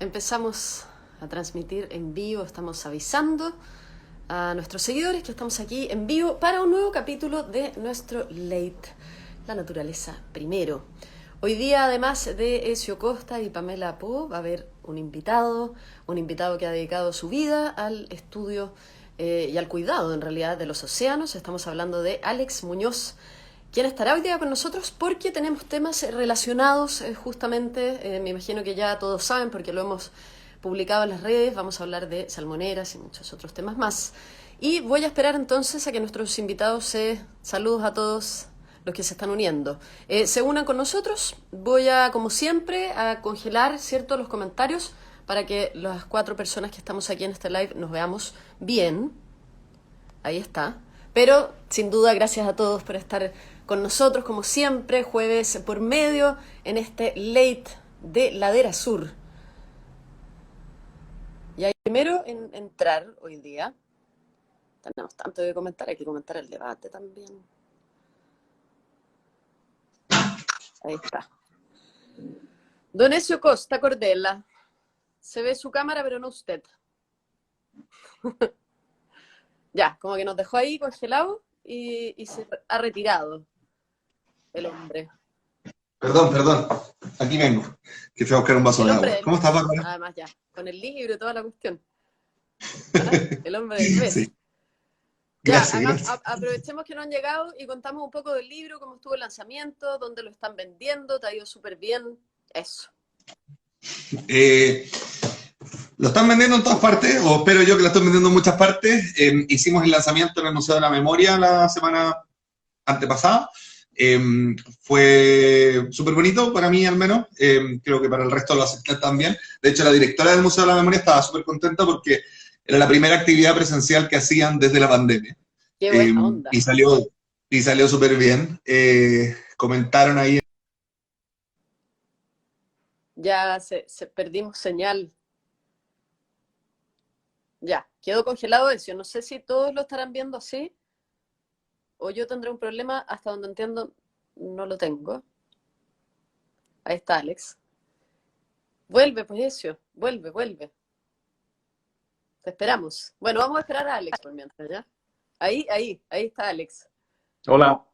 empezamos a transmitir en vivo, estamos avisando a nuestros seguidores que estamos aquí en vivo para un nuevo capítulo de nuestro Late, la naturaleza primero. Hoy día, además de Ezio Costa y Pamela Po, va a haber un invitado que ha dedicado su vida al estudio y al cuidado, en realidad, de los océanos. Estamos hablando de Alex Muñoz, quien estará hoy día con nosotros porque tenemos temas relacionados justamente, me imagino que ya todos saben porque lo hemos publicado en las redes. Vamos a hablar de salmoneras y muchos otros temas más. Y voy a esperar entonces a que nuestros invitados saludos a todos los que se están uniendo. Se unan con nosotros. Voy a, como siempre, a congelar, ¿cierto?, los comentarios para que las 4 personas que estamos aquí en este live nos veamos bien. Ahí está. Pero, sin duda, gracias a todos por estar con nosotros, como siempre, jueves por medio, en este Late de Ladera Sur. Y ahí primero en entrar hoy día, tenemos tanto que comentar, hay que comentar el debate también. Ahí está. Don Ezio Costa Cordella, se ve su cámara pero no usted. Ya, como que nos dejó ahí congelado y se ha retirado el hombre. Perdón, aquí vengo, que fui a buscar un vaso El de hombre agua. del ¿Cómo estás, mes, Bárbara? además ya, con el libro y toda la cuestión. ¿Ah? El hombre del mes. Sí, Ya, gracias, además gracias. aprovechemos que no han llegado y contamos un poco del libro, cómo estuvo el lanzamiento, dónde lo están vendiendo, te ha ido súper bien, eso. Lo están vendiendo en todas partes, o espero yo que lo estén vendiendo en muchas partes. Hicimos el lanzamiento en el Museo de la Memoria la semana antepasada. Fue súper bonito para mí, al menos. Creo que para el resto lo acepté también. De hecho, la directora del Museo de la Memoria estaba súper contenta porque era la primera actividad presencial que hacían desde la pandemia. Qué Eh, buena onda. y salió súper bien. Comentaron ahí. Ya perdimos señal. Ya, quedó congelado eso. No sé si todos lo estarán viendo así o yo tendré un problema, hasta donde entiendo no lo tengo. Ahí está Alex. Vuelve, pues Ezio, vuelve. Te esperamos. Bueno, vamos a esperar a Alex por mientras, ¿ya? Ahí está Alex. Hola,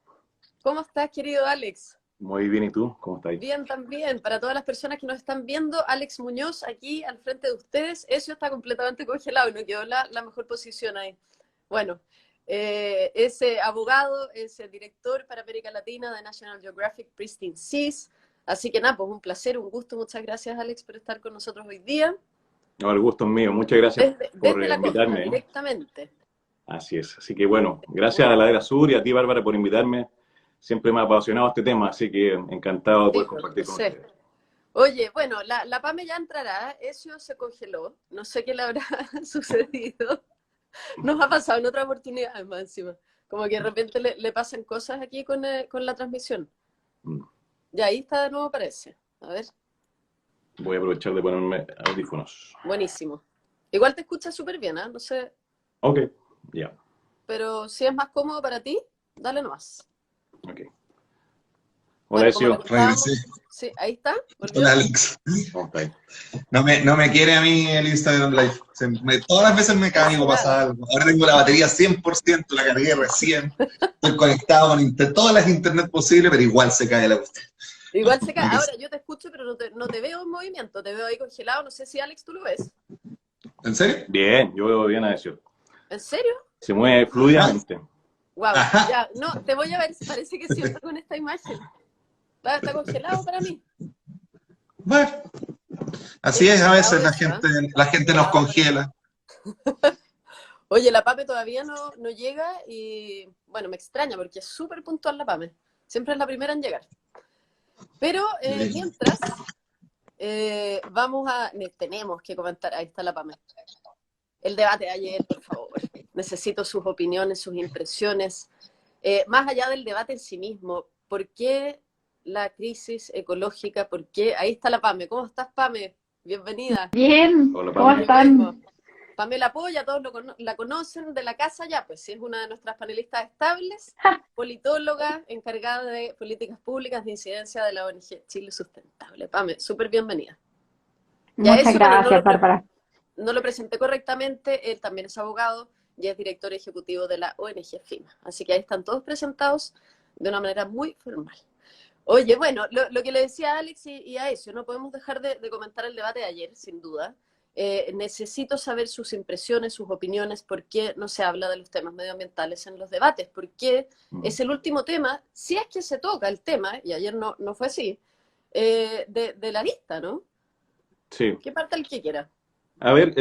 ¿Cómo estás, querido Alex? muy bien, ¿y tú? ¿Cómo estáis? Bien también. Para todas las personas que nos están viendo, Alex Muñoz aquí al frente de ustedes. Ezio está completamente congelado y no quedó la mejor posición ahí. Bueno, es abogado, es director para América Latina de National Geographic Pristine Seas. Así que nada, pues un placer, un gusto. Muchas gracias, Alex, por estar con nosotros hoy día. No, el gusto es mío, muchas gracias por Desde la costa, invitarme. directamente. Así es, así que bueno, gracias a Ladera Sur y a ti, Bárbara, por invitarme. Siempre me ha apasionado este tema, así que encantado de Sí, poder pues, compartir lo con sé. ustedes. Oye, bueno, la PAME ya entrará, Ezio se congeló, no sé qué le habrá sucedido. Nos ha pasado en otra oportunidad más encima. Como que de repente le pasan cosas aquí con la transmisión. Mm. Y ahí está de nuevo, parece. A ver, Voy a aprovechar de ponerme audífonos. buenísimo. Igual te escuchas súper bien, ¿ah? No sé, Ok, ya, pero si es más cómodo para ti, dale nomás. ok. Hola, Bueno, como le Ezio, Regresé. contábamos, sí, ahí está, Hola, volvió. Alex. ¿cómo estáis? No me quiere a mí el Instagram Live. Todas las veces me ¿Qué caigo, será? pasa algo. Ahora tengo la batería 100%, la cargué recién. Estoy conectado con todas las internet posibles, pero igual se cae la cuestión. Igual se cae. Aquí Ahora sí. yo te escucho, pero no te veo en movimiento, te veo ahí congelado. No sé si Alex tú lo ves. ¿En serio? Bien, yo veo bien a Ezio. ¿En serio? Se mueve Ajá. fluidamente. Wow, Ajá. ya, no, te voy a ver, parece que sí está con esta imagen. Está congelado para mí. Bueno, Qué así es, a exagerado veces eso, ¿eh? la gente nos congela. Oye, la PAME todavía no llega y, bueno, me extraña porque es súper puntual la PAME. Siempre es la primera en llegar. Pero mientras, tenemos que comentar, ahí está la PAME. El debate de ayer, por favor. Necesito sus opiniones, sus impresiones. Más allá del debate en sí mismo, ¿por qué la crisis ecológica? ¿Por qué? Ahí está la PAME. ¿Cómo estás, PAME? Bienvenida. Bien, Hola, ¿cómo Pame. Qué bueno. están? Pamela Apoya, todos la conocen de la casa ya, pues sí es una de nuestras panelistas estables, politóloga encargada de políticas públicas de incidencia de la ONG Chile Sustentable. Pame, súper bienvenida. Ya Muchas eso, bueno, gracias, Bárbara. no lo presenté correctamente, él también es abogado y es director ejecutivo de la ONG FIMA. Así que ahí están todos presentados de una manera muy formal. Oye, bueno, lo que le decía a Alex y a Ezio, no podemos dejar de comentar el debate de ayer, sin duda. Necesito saber sus impresiones, sus opiniones, por qué no se habla de los temas medioambientales en los debates, por qué es el último tema, si es que se toca el tema, y ayer no fue así, de la lista, ¿no? Sí. ¿Qué parte el que quiera? A ver,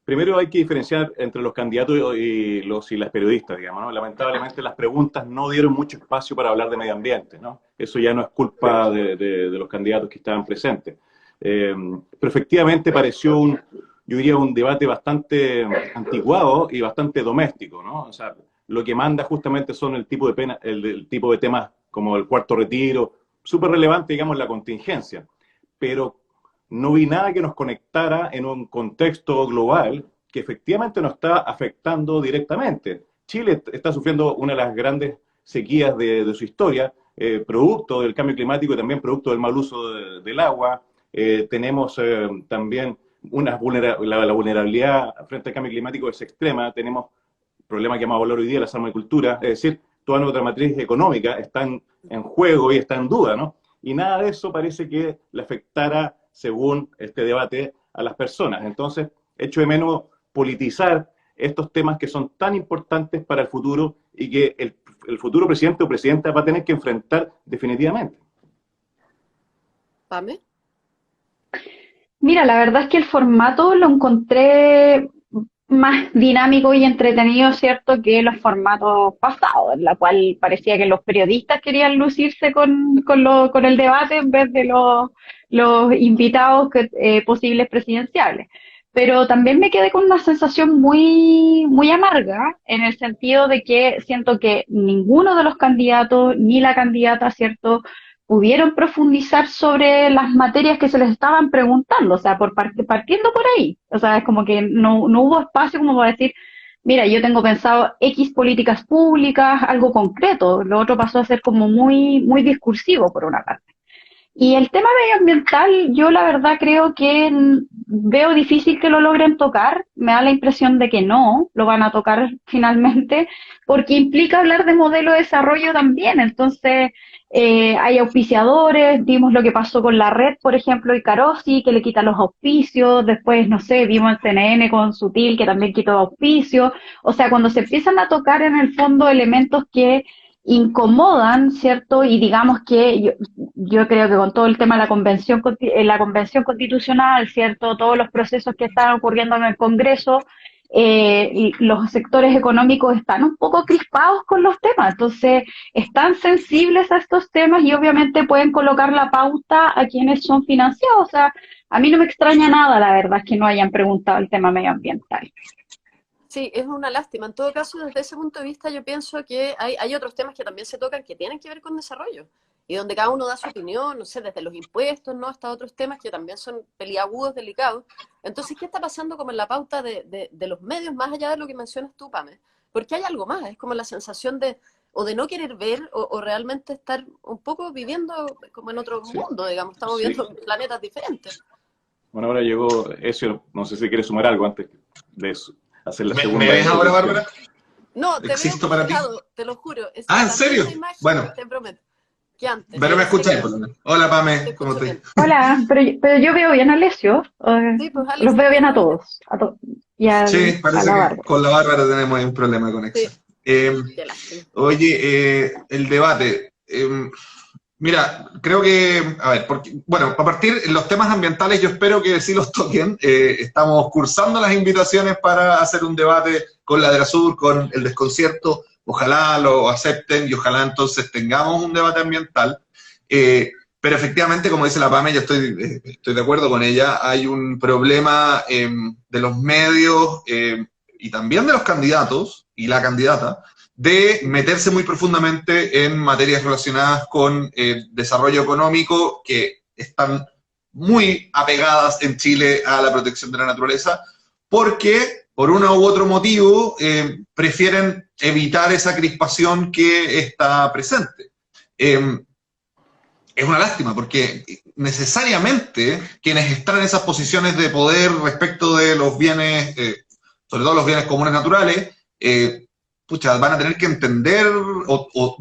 primero hay que diferenciar entre los candidatos y las periodistas, digamos, ¿no? Lamentablemente las preguntas no dieron mucho espacio para hablar de medio ambiente, ¿no? Eso ya no es culpa de los candidatos que estaban presentes. Pero efectivamente pareció yo diría, un debate bastante anticuado y bastante doméstico, ¿no? O sea, lo que manda justamente son el tipo de temas como el cuarto retiro, súper relevante, digamos, la contingencia. Pero no vi nada que nos conectara en un contexto global que efectivamente nos está afectando directamente. Chile está sufriendo una de las grandes sequías de su historia, producto del cambio climático y también producto del mal uso del agua. Tenemos también la vulnerabilidad frente al cambio climático es extrema. Tenemos problemas que vamos a hablar hoy día, la salmocultura, es decir, toda nuestra matriz económica está en juego y está en duda, ¿no? Y nada de eso parece que le afectara, según este debate, a las personas. Entonces, echo de menos politizar estos temas que son tan importantes para el futuro y que el futuro presidente o presidenta va a tener que enfrentar definitivamente. ¿Pame? Mira, la verdad es que el formato lo encontré más dinámico y entretenido, ¿cierto?, que los formatos pasados, en la cual parecía que los periodistas querían lucirse con el debate en vez de los invitados posibles presidenciales. Pero también me quedé con una sensación muy, muy amarga, en el sentido de que siento que ninguno de los candidatos ni la candidata, ¿cierto?, pudieron profundizar sobre las materias que se les estaban preguntando, o sea, partiendo por ahí. O sea, es como que no hubo espacio como para decir, mira, yo tengo pensado X políticas públicas, algo concreto. Lo otro pasó a ser como muy, muy discursivo por una parte. Y el tema medioambiental, yo la verdad creo que veo difícil que lo logren tocar. Me da la impresión de que no lo van a tocar finalmente, porque implica hablar de modelo de desarrollo también. Entonces, hay auspiciadores, vimos lo que pasó con la red, por ejemplo, y Carosi, que le quita los auspicios. Después, no sé, vimos el CNN con Sutil, que también quitó auspicios. O sea, cuando se empiezan a tocar en el fondo elementos que incomodan, ¿cierto? Y digamos que yo creo que con todo el tema de la convención constitucional, ¿cierto? Todos los procesos que están ocurriendo en el Congreso, y los sectores económicos están un poco crispados con los temas, entonces están sensibles a estos temas y obviamente pueden colocar la pauta a quienes son financiados. O sea, a mí no me extraña nada, la verdad, es que no hayan preguntado el tema medioambiental. Sí, es una lástima. En todo caso, desde ese punto de vista, yo pienso que hay otros temas que también se tocan que tienen que ver con desarrollo y donde cada uno da su opinión, no sé, desde los impuestos, ¿no?, hasta otros temas que también son peliagudos, delicados. Entonces, ¿qué está pasando como en la pauta de los medios, más allá de lo que mencionas tú, Pame? Porque hay algo más, es como la sensación de no querer ver o realmente estar un poco viviendo como en otro mundo, digamos, estamos viviendo planetas diferentes. Bueno, ahora llegó Ezio, no sé si quiere sumar algo antes de eso. Hacer la segunda. ¿Me ves ahora, Bárbara? No, te ¿Existo veo para ti? te lo juro. ¿En serio? Bueno. Te prometo. Que antes. Pero me escucháis, por lo menos. Hola, Pame, ¿cómo estás? Hola, pero yo veo bien a Alessio. Sí, pues, Alex, los veo bien a todos. Sí, parece que con la Bárbara tenemos un problema de conexión. Sí. Oye, el debate. Mira, creo que, a ver, para partir, los temas ambientales yo espero que sí los toquen. Estamos cursando las invitaciones para hacer un debate con la de la Sur, con el desconcierto. Ojalá lo acepten y ojalá entonces tengamos un debate ambiental. Pero efectivamente, como dice la Pame, yo estoy de acuerdo con ella, hay un problema de los medios y también de los candidatos y la candidata, de meterse muy profundamente en materias relacionadas con desarrollo económico que están muy apegadas en Chile a la protección de la naturaleza, porque por uno u otro motivo prefieren evitar esa crispación que está presente. Es una lástima porque necesariamente quienes están en esas posiciones de poder respecto de los bienes, sobre todo los bienes comunes naturales, pucha, van a tener que entender o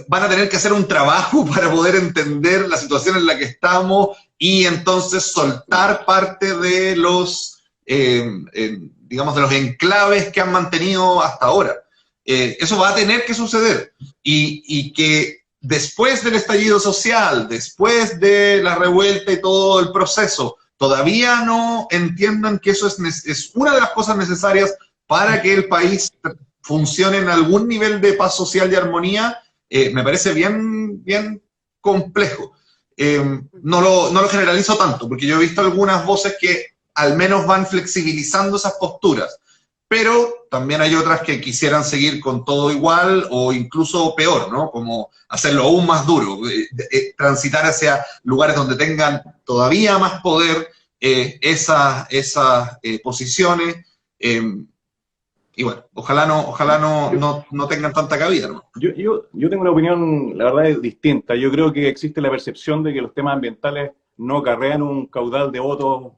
van a tener que hacer un trabajo para poder entender la situación en la que estamos y entonces soltar parte de los, digamos, de los enclaves que han mantenido hasta ahora. Eso va a tener que suceder y que después del estallido social, después de la revuelta y todo el proceso, todavía no entiendan que eso es una de las cosas necesarias para que el país funcione en algún nivel de paz social y armonía, me parece bien, bien complejo. No lo generalizo tanto, porque yo he visto algunas voces que al menos van flexibilizando esas posturas, pero también hay otras que quisieran seguir con todo igual o incluso peor, ¿no? Como hacerlo aún más duro, transitar hacia lugares donde tengan todavía más poder esas posiciones. Y bueno, ojalá no tengan tanta cabida, ¿no? Yo tengo una opinión, la verdad, es distinta. Yo creo que existe la percepción de que los temas ambientales no acarrean un caudal de votos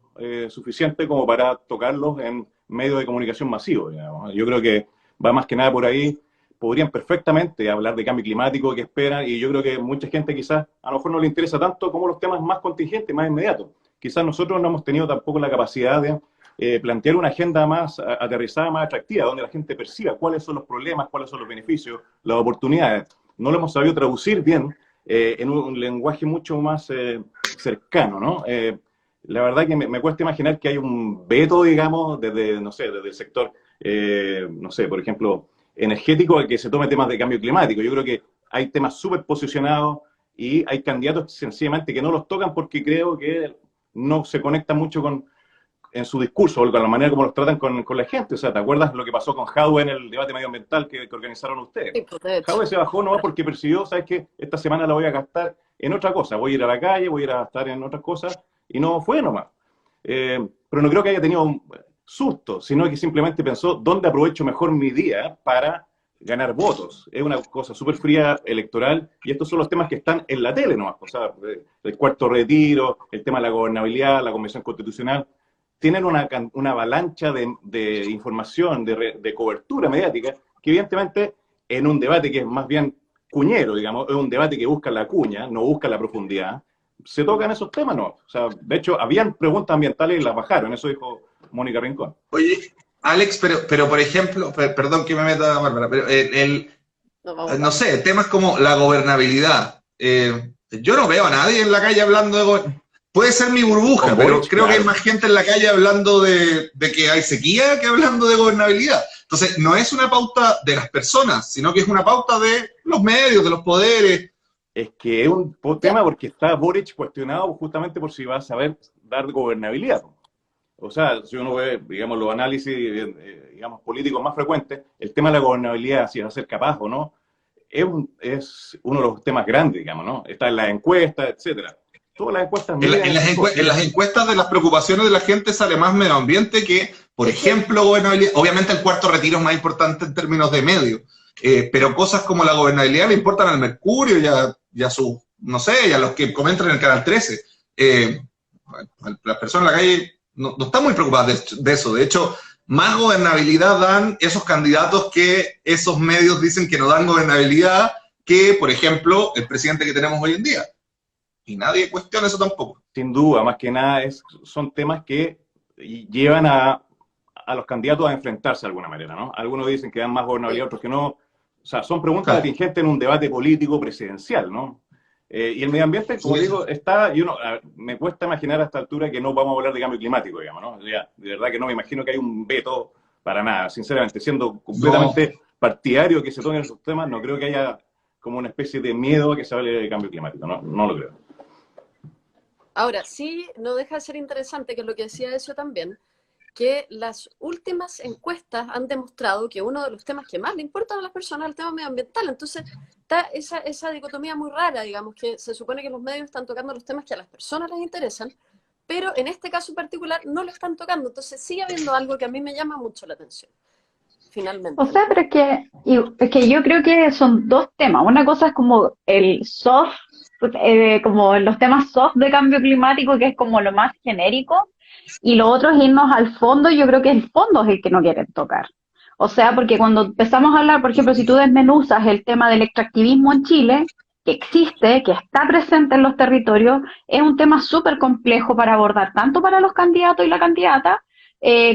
suficiente como para tocarlos en medios de comunicación masivos, digamos. Yo creo que va más que nada por ahí. Podrían perfectamente hablar de cambio climático que esperan, y yo creo que mucha gente quizás a lo mejor no le interesa tanto como los temas más contingentes, más inmediatos. Quizás nosotros no hemos tenido tampoco la capacidad de plantear una agenda más aterrizada, más atractiva, donde la gente perciba cuáles son los problemas, cuáles son los beneficios, las oportunidades. No lo hemos sabido traducir bien en un lenguaje mucho más cercano, ¿no? La verdad que me cuesta imaginar que hay un veto, digamos, desde, no sé, desde el sector, no sé, por ejemplo, energético, al que se tome temas de cambio climático. Yo creo que hay temas súper posicionados y hay candidatos sencillamente que no los tocan porque creo que no se conectan mucho en su discurso o con la manera como los tratan con la gente. O sea, ¿te acuerdas lo que pasó con Jadwe en el debate medioambiental que organizaron ustedes? Sí, pues, de hecho. Jadwe se bajó nomás porque percibió, ¿sabes qué? Esta semana la voy a gastar en otra cosa. Voy a ir a la calle, voy a ir a gastar en otras cosas, y no fue nomás. Pero no creo que haya tenido un susto, sino que simplemente pensó, ¿dónde aprovecho mejor mi día para ganar votos? Es una cosa súper fría electoral, y estos son los temas que están en la tele nomás. O sea, el cuarto retiro, el tema de la gobernabilidad, la convención constitucional, tienen una avalancha de información, de cobertura mediática, que evidentemente en un debate que es más bien cuñero, digamos, es un debate que busca la cuña, no busca la profundidad, se tocan esos temas, ¿no? O sea, de hecho, habían preguntas ambientales y las bajaron, eso dijo Mónica Rincón. Oye, Alex, pero por ejemplo, perdón que me meta, Bárbara, pero no sé, temas como la gobernabilidad. Yo no veo a nadie en la calle hablando de... Puede ser mi burbuja, pero creo que hay más gente en la calle hablando de que hay sequía que hablando de gobernabilidad. Entonces, no es una pauta de las personas, sino que es una pauta de los medios, de los poderes. Es que es un tema porque está Boric cuestionado justamente por si va a saber dar gobernabilidad. O sea, si uno ve, digamos, los análisis, digamos, políticos más frecuentes, el tema de la gobernabilidad, si va a ser capaz o no, es uno de los temas grandes, digamos, ¿no? Está en las encuestas, etcétera. Todas las encuestas... En las encuestas de las preocupaciones de la gente sale más medio ambiente que, por ejemplo, gobernabilidad. Obviamente el cuarto retiro es más importante en términos de medio, pero cosas como la gobernabilidad le importan al Mercurio y a sus, no sé, y a los que comentan en el Canal 13. Las personas en la calle no están muy preocupadas de eso. De hecho, más gobernabilidad dan esos candidatos que esos medios dicen que no dan gobernabilidad que, por ejemplo, el presidente que tenemos hoy en día. Y nadie cuestiona eso tampoco. Sin duda, más que nada son temas que llevan a los candidatos a enfrentarse de alguna manera, ¿no? Algunos dicen que dan más gobernabilidad, otros que no. O sea, son preguntas atingentes en un debate político presidencial, ¿no? Y el medio ambiente, como digo, está... me cuesta imaginar a esta altura que no vamos a hablar de cambio climático, digamos, ¿no? Ya, de verdad que no me imagino que hay un veto para nada. Sinceramente, siendo completamente partidario que se toquen esos temas, no creo que haya como una especie de miedo a que se hable de cambio climático, no lo creo. Ahora, sí, no deja de ser interesante, que es lo que decía eso también, que las últimas encuestas han demostrado que uno de los temas que más le importan a las personas es el tema medioambiental. Entonces, está esa dicotomía muy rara, digamos, que se supone que los medios están tocando los temas que a las personas les interesan, pero en este caso particular no lo están tocando. Entonces, sigue habiendo algo que a mí me llama mucho la atención, finalmente. O sea, pero es que yo creo que son dos temas. Una cosa es como el soft como los temas soft de cambio climático, que es como lo más genérico, y lo otro es irnos al fondo, y yo creo que el fondo es el que no quieren tocar. O sea, porque cuando empezamos a hablar, por ejemplo, si tú desmenuzas el tema del extractivismo en Chile, que existe, que está presente en los territorios, es un tema súper complejo para abordar, tanto para los candidatos y la candidata,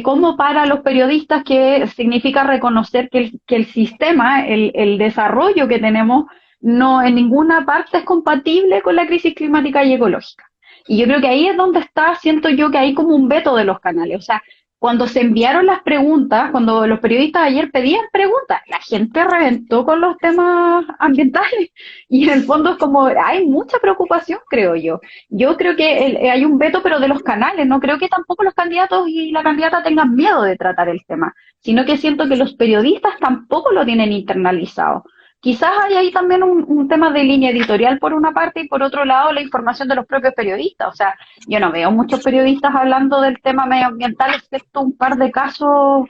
como para los periodistas, que significa reconocer que el sistema, el desarrollo que tenemos, no en ninguna parte es compatible con la crisis climática y ecológica. Y yo creo que ahí es donde está, siento yo que hay como un veto de los canales. O sea, cuando se enviaron las preguntas, cuando los periodistas ayer pedían preguntas, la gente reventó con los temas ambientales. Y en el fondo es como, hay mucha preocupación, creo yo. Yo creo que hay un veto, pero de los canales. No creo que tampoco los candidatos y la candidata tengan miedo de tratar el tema, sino que siento que los periodistas tampoco lo tienen internalizado. Quizás hay ahí también un tema de línea editorial por una parte, y por otro lado la información de los propios periodistas. O sea, yo no veo muchos periodistas hablando del tema medioambiental, excepto un par de casos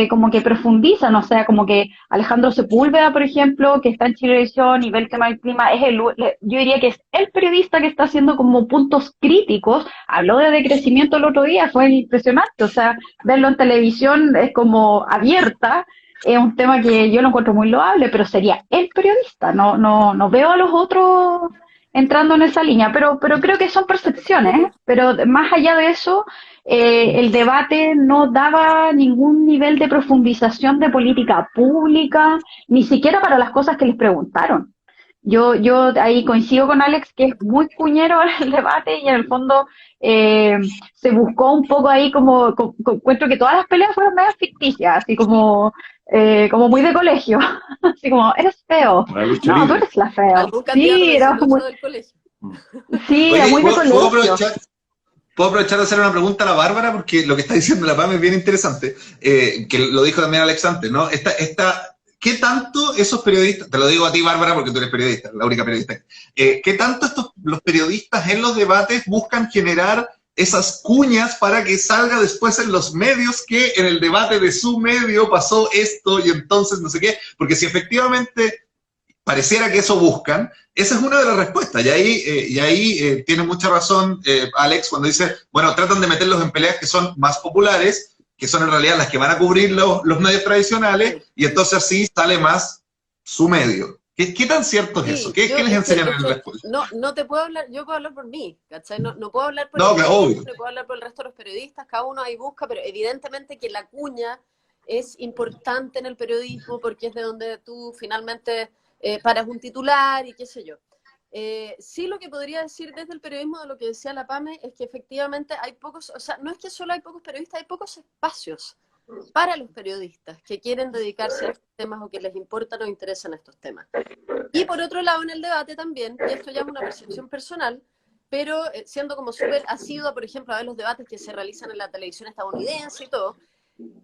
como que profundizan. O sea, como que Alejandro Sepúlveda, por ejemplo, que está en Chilevisión y ve el tema del clima, yo diría que es el periodista que está haciendo como puntos críticos. Habló de decrecimiento el otro día, fue impresionante. O sea, verlo en televisión es como abierta. Es un tema que yo lo encuentro muy loable, pero sería el periodista. No veo a los otros entrando en esa línea, pero creo que son percepciones, ¿eh? Pero más allá de eso, el debate no daba ningún nivel de profundización de política pública, ni siquiera para las cosas que les preguntaron. Yo ahí coincido con Alex, que es muy cuñero el debate, y en el fondo se buscó un poco ahí encuentro que todas las peleas fueron medio ficticias, así como muy de colegio, así como, eres feo, Una lucha no, tú libre. eres la fea, Algún candidato sí, era muy, desiluso del colegio. sí, era Oye, muy de ¿puedo colegio. aprovechar de hacer una pregunta a la Bárbara? Porque lo que está diciendo la PAM es bien interesante, que lo dijo también Alex antes, ¿no? ¿Qué tanto esos periodistas, te lo digo a ti, Bárbara, porque tú eres periodista, la única periodista, qué tanto los periodistas en los debates buscan generar esas cuñas para que salga después en los medios que en el debate de su medio pasó esto y entonces no sé qué? Porque si efectivamente pareciera que eso buscan, esa es una de las respuestas. Y ahí tiene mucha razón Alex cuando dice, bueno, tratan de meterlos en peleas que son más populares, que son en realidad las que van a cubrir los medios tradicionales, y entonces así sale más su medio. ¿Qué tan cierto es eso? Sí, ¿Qué les enseñan en la escuela? no te puedo hablar, yo puedo hablar por mí, ¿cachai? No puedo hablar por No, el claro, medio, obvio. no puedo hablar por el resto de los periodistas, cada uno ahí busca, pero evidentemente que la cuña es importante en el periodismo porque es de donde tú finalmente paras un titular y qué sé yo. Sí, lo que podría decir desde el periodismo de lo que decía la PAME es que efectivamente hay pocos, o sea, no es que solo hay pocos periodistas, hay pocos espacios para los periodistas que quieren dedicarse a estos temas o que les importan o interesan estos temas. Y por otro lado, en el debate también, y esto ya es una percepción personal, pero siendo como súper asidua, por ejemplo, a ver los debates que se realizan en la televisión estadounidense y todo,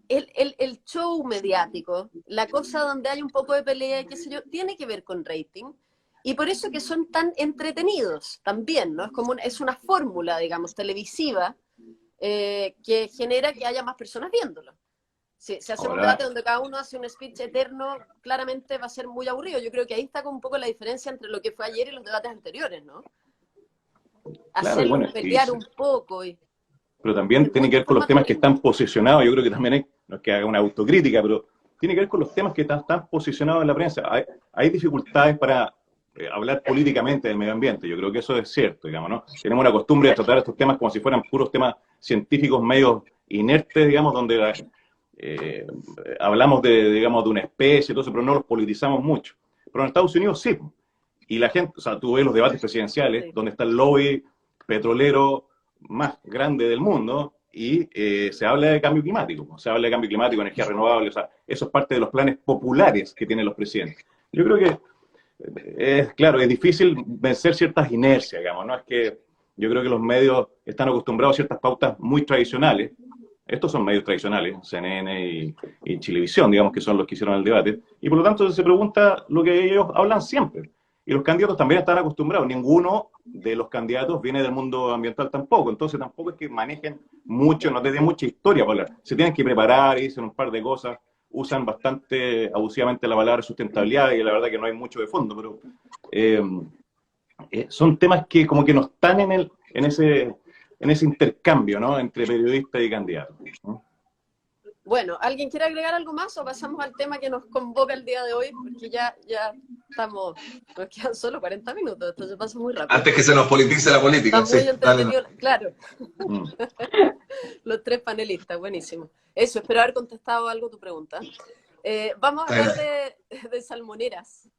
el show mediático, la cosa donde hay un poco de pelea y qué sé yo, tiene que ver con rating. Y por eso que son tan entretenidos también, ¿no? Es una fórmula, digamos, televisiva que genera que haya más personas viéndolo. Si hacemos un Ahora, debate donde cada uno hace un speech eterno, claramente va a ser muy aburrido. Yo creo que ahí está como un poco la diferencia entre lo que fue ayer y los debates anteriores, ¿no? claro, y Hacerlos bueno, pelear un poco. pero también tiene que ver con los temas que están posicionados. Yo creo que también no es que haga una autocrítica, pero tiene que ver con los temas que están posicionados en la prensa. Hay dificultades para hablar políticamente del medio ambiente. Yo creo que eso es cierto, digamos, ¿no? Tenemos una costumbre de tratar estos temas como si fueran puros temas científicos medios inertes, digamos, donde hablamos digamos, de una especie y todo eso, pero no los politizamos mucho. Pero en Estados Unidos sí. Y la gente, o sea, tú ves los debates presidenciales, sí, donde está el lobby petrolero más grande del mundo, y se habla de cambio climático, energía renovable, o sea, eso es parte de los planes populares que tienen los presidentes. Yo creo que claro, es difícil vencer ciertas inercias, digamos, ¿no? Es que yo creo que los medios están acostumbrados a ciertas pautas muy tradicionales. Estos son medios tradicionales, CNN y Chilevisión, digamos, que son los que hicieron el debate, y por lo tanto se pregunta lo que ellos hablan siempre. Y los candidatos también están acostumbrados. Ninguno de los candidatos viene del mundo ambiental tampoco. Entonces tampoco es que manejen mucho, no tienen mucha historia para hablar. Se tienen que preparar y dicen un par de cosas. Usan bastante abusivamente la palabra sustentabilidad y la verdad que no hay mucho de fondo. Pero son temas que como que no están en ese intercambio, ¿no? Entre periodistas y candidatos, ¿no? Bueno, ¿alguien quiere agregar algo más o pasamos al tema que nos convoca el día de hoy? Porque ya estamos, nos quedan solo 40 minutos, esto se pasa muy rápido. Antes que se nos politice la política. Está muy Sí, entretenido, dale. claro. Los tres panelistas, buenísimo. Eso, espero haber contestado algo a tu pregunta. Vamos a hablar de salmoneras.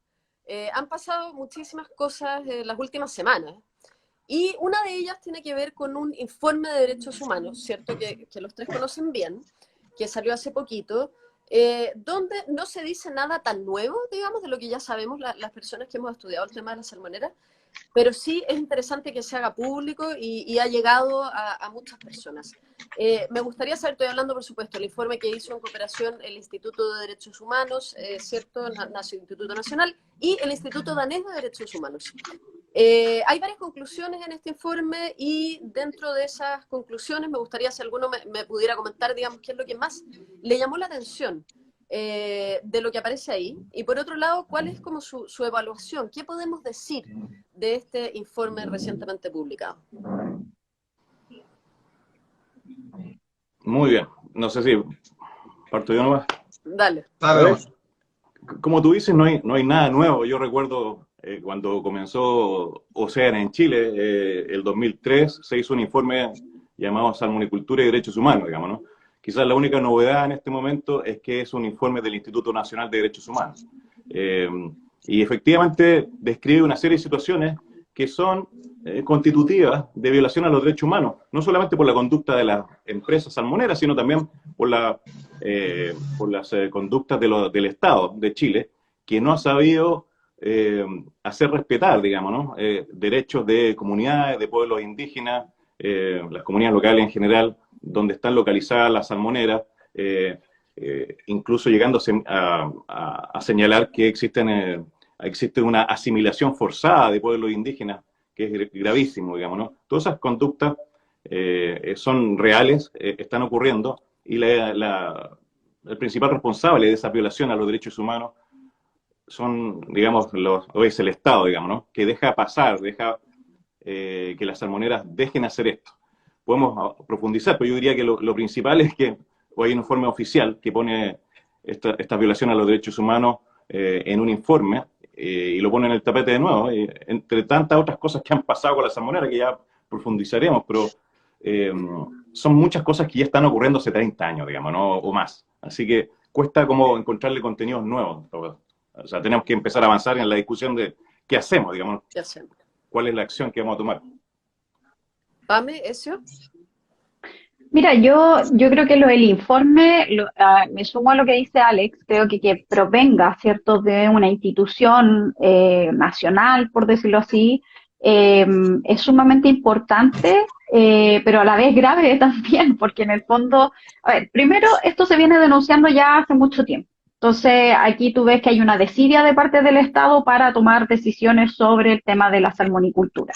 Han pasado muchísimas cosas en las últimas semanas. Y una de ellas tiene que ver con un informe de derechos humanos, ¿cierto? Que los tres conocen bien, que salió hace poquito, donde no se dice nada tan nuevo, digamos, de lo que ya sabemos las personas que hemos estudiado el tema de las salmoneras, pero sí es interesante que se haga público y ha llegado a muchas personas. Me gustaría saber, estoy hablando por supuesto, el informe que hizo en cooperación el Instituto de Derechos Humanos, ¿cierto? El Instituto Nacional y el Instituto Danés de Derechos Humanos. Hay varias conclusiones en este informe y dentro de esas conclusiones me gustaría si alguno me pudiera comentar, digamos, qué es lo que más le llamó la atención de lo que aparece ahí. Y por otro lado, ¿cuál es como su evaluación? ¿Qué podemos decir de este informe recientemente publicado? Muy bien. No sé si parto yo nomás. Dale. Dale. Como tú dices, no hay nada nuevo. Yo recuerdo cuando comenzó Océana en Chile, el 2003, se hizo un informe llamado Salmonicultura y Derechos Humanos, digamos, ¿no? Quizás la única novedad en este momento es que es un informe del Instituto Nacional de Derechos Humanos. Y efectivamente describe una serie de situaciones que son constitutivas de violación a los derechos humanos, no solamente por la conducta de las empresas salmoneras, sino también por las conductas del Estado de Chile, que no ha sabido hacer respetar, digamos, ¿no? Derechos de comunidades, de pueblos indígenas, las comunidades locales en general, donde están localizadas las salmoneras, incluso llegando a señalar que existe una asimilación forzada de pueblos indígenas, que es gravísimo, digamos, ¿no? Todas esas conductas son reales, están ocurriendo, y el principal responsable de esa violación a los derechos humanos son, digamos, es el Estado, digamos, ¿no? Que deja pasar, que las salmoneras dejen hacer esto. Podemos profundizar, pero yo diría que lo principal es que hoy hay un informe oficial que pone esta violación a los derechos humanos en un informe, y lo pone en el tapete de nuevo, entre tantas otras cosas que han pasado con la salmonera, que ya profundizaremos, pero son muchas cosas que ya están ocurriendo hace 30 años, digamos, ¿no? O más. Así que cuesta como encontrarle contenidos nuevos. O sea, tenemos que empezar a avanzar en la discusión de qué hacemos, digamos. ¿Qué hacemos? ¿Cuál es la acción que vamos a tomar? Pame, ¿eso? Mira, yo creo que lo del informe, me sumo a lo que dice Alex, creo que provenga, ¿cierto?, de una institución nacional, por decirlo así, es sumamente importante, pero a la vez grave también, porque en el fondo, a ver, primero, esto se viene denunciando ya hace mucho tiempo. Entonces, aquí tú ves que hay una desidia de parte del Estado para tomar decisiones sobre el tema de la salmonicultura.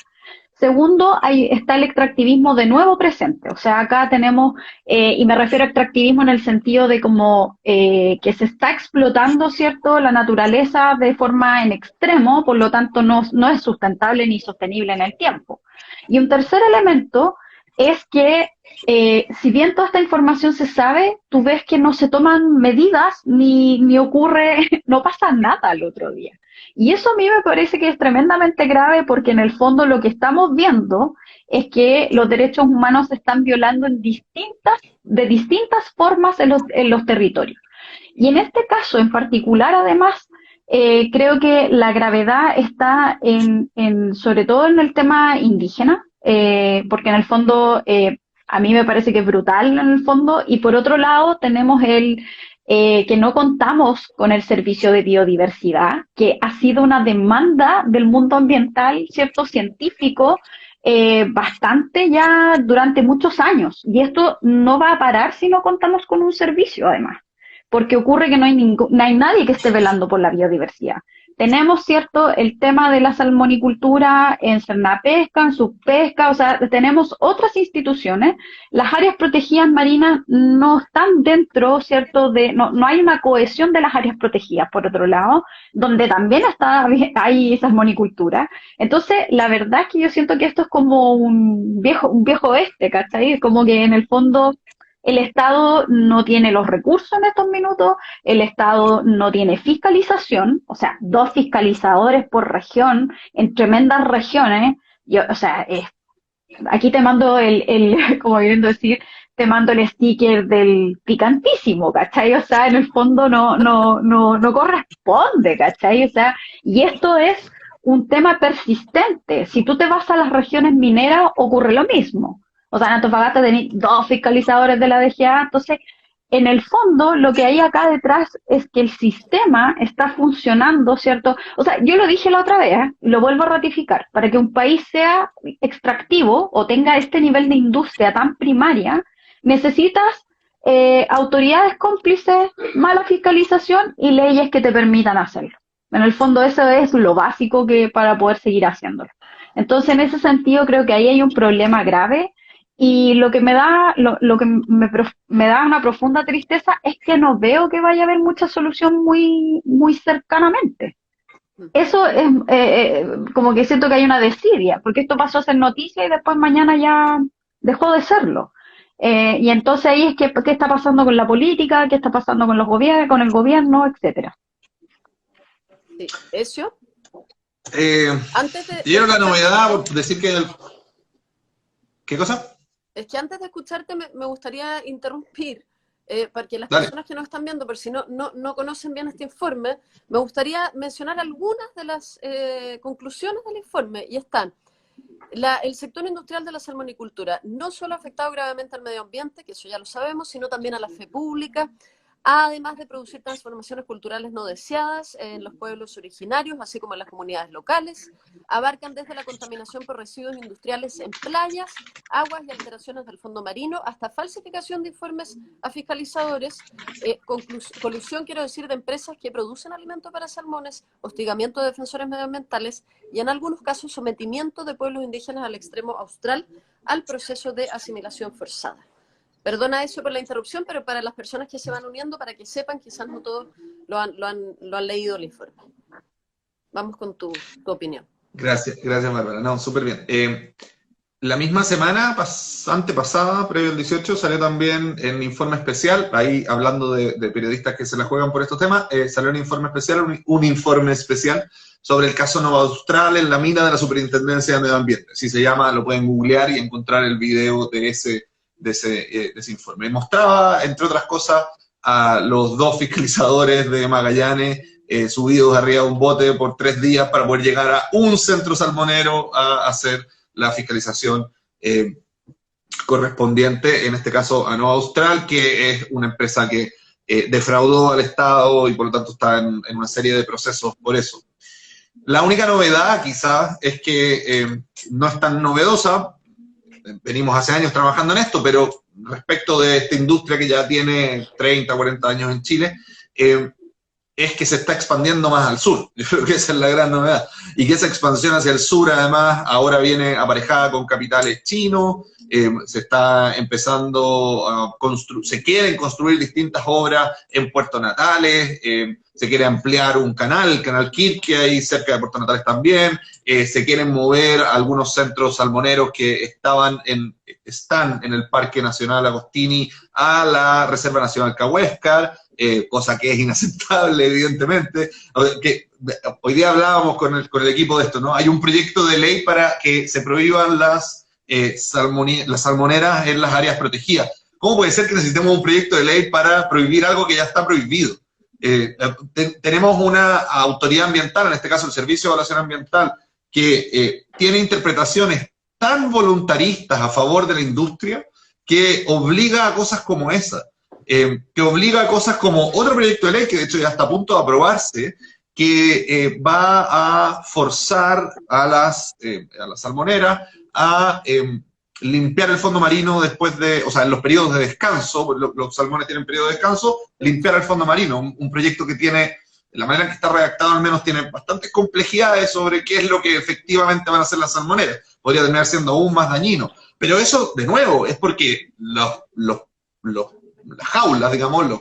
Segundo, está el extractivismo de nuevo presente. O sea, acá tenemos, y me refiero a extractivismo en el sentido de como que se está explotando, ¿cierto?, la naturaleza de forma en extremo, por lo tanto no es sustentable ni sostenible en el tiempo. Y un tercer elemento es que, si bien toda esta información se sabe, tú ves que no se toman medidas ni ocurre, no pasa nada al otro día. Y eso a mí me parece que es tremendamente grave porque en el fondo lo que estamos viendo es que los derechos humanos se están violando de distintas formas en los territorios. Y en este caso en particular, además, creo que la gravedad está sobre todo en el tema indígena, porque en el fondo a mí me parece que es brutal en el fondo, y por otro lado tenemos que no contamos con el servicio de biodiversidad, que ha sido una demanda del mundo ambiental, ¿cierto?, científico, bastante ya durante muchos años. Y esto no va a parar si no contamos con un servicio, además, porque ocurre que no hay nadie que esté velando por la biodiversidad. tenemos, ¿cierto?, el tema de la salmonicultura en Cernapesca, en Subpesca, o sea, tenemos otras instituciones. Las áreas protegidas marinas no están dentro, ¿cierto?, no hay una cohesión de las áreas protegidas, por otro lado, donde también hay salmonicultura. Entonces, la verdad es que yo siento que esto es como un viejo oeste, ¿cachai? Como que en el fondo el Estado no tiene los recursos en estos minutos, el Estado no tiene fiscalización, o sea, 2 fiscalizadores por región en tremendas regiones. O sea, aquí te mando como queriendo decir, te mando el sticker del picantísimo, ¿cachai? O sea, en el fondo no corresponde, ¿cachai? O sea, y esto es un tema persistente. Si tú te vas a las regiones mineras, ocurre lo mismo. O sea, en Antofagasta tenéis 2 fiscalizadores de la DGA, entonces, en el fondo, lo que hay acá detrás es que el sistema está funcionando, ¿cierto? O sea, yo lo dije la otra vez, lo vuelvo a ratificar, para que un país sea extractivo o tenga este nivel de industria tan primaria, necesitas autoridades cómplices, mala fiscalización y leyes que te permitan hacerlo. En el fondo, eso es lo básico para poder seguir haciéndolo. Entonces, en ese sentido, creo que ahí hay un problema grave. Y lo que me da una profunda tristeza es que no veo que vaya a haber mucha solución muy cercanamente. Eso es como que siento que hay una desidia, porque esto pasó a ser noticia y después mañana ya dejó de serlo. Y entonces ahí es que qué está pasando con la política, qué está pasando con con el gobierno, etcétera. Sí. ¿Ezio? Dieron la novedad por decir que... ¿Qué cosa? Es que antes de escucharte me gustaría interrumpir, porque las Dale. personas que nos están viendo, por si no conocen bien este informe, me gustaría mencionar algunas de las conclusiones del informe, y están. El sector industrial de la salmonicultura no solo ha afectado gravemente al medio ambiente, que eso ya lo sabemos, sino también a la fe pública, además de producir transformaciones culturales no deseadas en los pueblos originarios, así como en las comunidades locales. Abarcan desde la contaminación por residuos industriales en playas, aguas y alteraciones del fondo marino, hasta falsificación de informes a fiscalizadores, colusión, quiero decir, de empresas que producen alimentos para salmones, hostigamiento de defensores medioambientales y, en algunos casos, sometimiento de pueblos indígenas al extremo austral al proceso de asimilación forzada. Perdona eso por la interrupción, pero para las personas que se van uniendo, para que sepan, quizás no todos lo han leído el informe. Vamos con tu opinión. Gracias, Bárbara. No, súper bien. La misma semana, antepasada, previo al 18, salió también en informe especial, ahí hablando de periodistas que se la juegan por estos temas, salió un informe especial, un informe especial sobre el caso Nova Austral en la mina de la Superintendencia de Medio Ambiente. Así se llama, lo pueden googlear y encontrar el video de ese informe. Mostraba, entre otras cosas, a los 2 fiscalizadores de Magallanes subidos arriba de un bote por 3 días para poder llegar a un centro salmonero a hacer la fiscalización correspondiente, en este caso a Nova Austral, que es una empresa que defraudó al Estado y por lo tanto está en una serie de procesos por eso. La única novedad quizás es que no es tan novedosa. Venimos hace años trabajando en esto, pero respecto de esta industria que ya tiene 30, 40 años en Chile, es que se está expandiendo más al sur. Yo creo que esa es la gran novedad. Y que esa expansión hacia el sur, además, ahora viene aparejada con capitales chinos, se está empezando a se quieren construir distintas obras en Puerto Natales, se quiere ampliar un canal, el canal Kirke, ahí cerca de Puerto Natales también, se quieren mover algunos centros salmoneros que están en el Parque Nacional Agostini a la Reserva Nacional Cahuéscar, cosa que es inaceptable, evidentemente. Que hoy día hablábamos con el equipo de esto, ¿no? Hay un proyecto de ley para que se prohíban las salmoneras en las áreas protegidas. ¿Cómo puede ser que necesitemos un proyecto de ley para prohibir algo que ya está prohibido? Tenemos una autoridad ambiental, en este caso el Servicio de Evaluación Ambiental, que tiene interpretaciones tan voluntaristas a favor de la industria que obliga a cosas como esa, que obliga a cosas como otro proyecto de ley que de hecho ya está a punto de aprobarse, que va a forzar a las salmoneras a limpiar el fondo marino después de, o sea, en los periodos de descanso, los salmones tienen periodo de descanso, limpiar el fondo marino, un proyecto que tiene la manera en que está redactado al menos tiene bastantes complejidades sobre qué es lo que efectivamente van a hacer las salmoneras. Podría terminar siendo aún más dañino. Pero eso, de nuevo, es porque las jaulas, digamos, los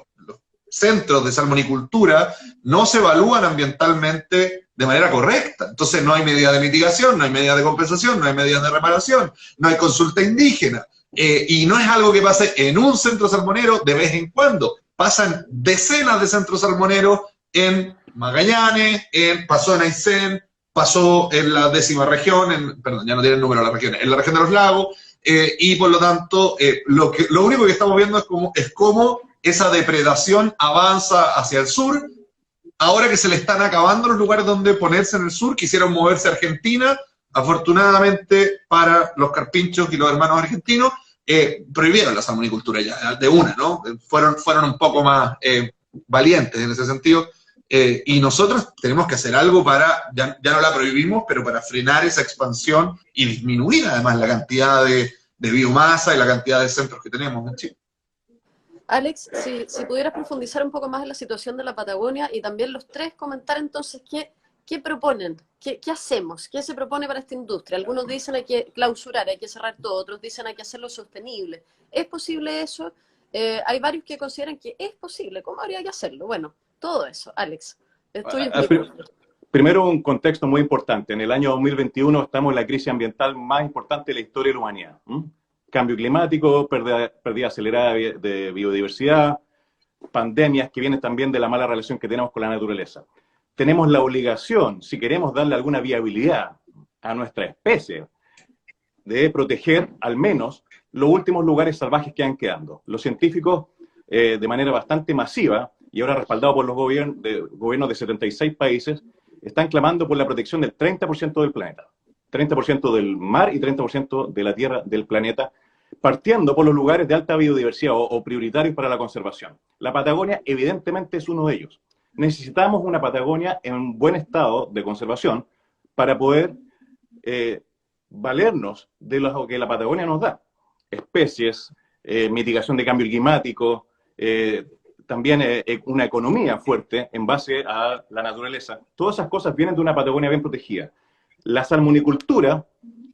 centros de salmonicultura no se evalúan ambientalmente de manera correcta. Entonces no hay medidas de mitigación, no hay medidas de compensación, no hay medidas de reparación, no hay consulta indígena. Y no es algo que pase en un centro salmonero de vez en cuando. Pasan decenas de centros salmoneros en Magallanes, pasó en Aysén, pasó en la 10ª región, perdón, ya no tiene el número de las regiones, en la región de los lagos, y por lo tanto, lo único que estamos viendo es cómo esa depredación avanza hacia el sur. Ahora que se le están acabando los lugares donde ponerse en el sur, quisieron moverse a Argentina. Afortunadamente para los carpinchos y los hermanos argentinos, prohibieron la salmonicultura ya, de una, ¿no? Fueron un poco más valientes en ese sentido. Y nosotros tenemos que hacer algo ya no la prohibimos, pero para frenar esa expansión y disminuir además la cantidad de biomasa y la cantidad de centros que tenemos en Chile. Alex, si pudieras profundizar un poco más en la situación de la Patagonia y también los tres comentar entonces qué proponen, qué hacemos, qué se propone para esta industria. Algunos dicen hay que clausurar, hay que cerrar todo, otros dicen hay que hacerlo sostenible. ¿Es posible eso? Hay varios que consideran que es posible. ¿Cómo habría que hacerlo? Bueno, todo eso, Alex. Primero, un contexto muy importante. En el año 2021 estamos en la crisis ambiental más importante de la historia de la humanidad. Cambio climático, pérdida acelerada de biodiversidad, pandemias que vienen también de la mala relación que tenemos con la naturaleza. Tenemos la obligación, si queremos darle alguna viabilidad a nuestra especie, de proteger al menos los últimos lugares salvajes que van quedando. Los científicos, de manera bastante masiva, y ahora respaldado por los gobiernos de 76 países, están clamando por la protección del 30% del planeta. 30% del mar y 30% de la tierra del planeta, partiendo por los lugares de alta biodiversidad o prioritarios para la conservación. La Patagonia evidentemente es uno de ellos. Necesitamos una Patagonia en buen estado de conservación para poder valernos de lo que la Patagonia nos da. Especies, mitigación de cambio climático, también una economía fuerte en base a la naturaleza. Todas esas cosas vienen de una Patagonia bien protegida. La salmonicultura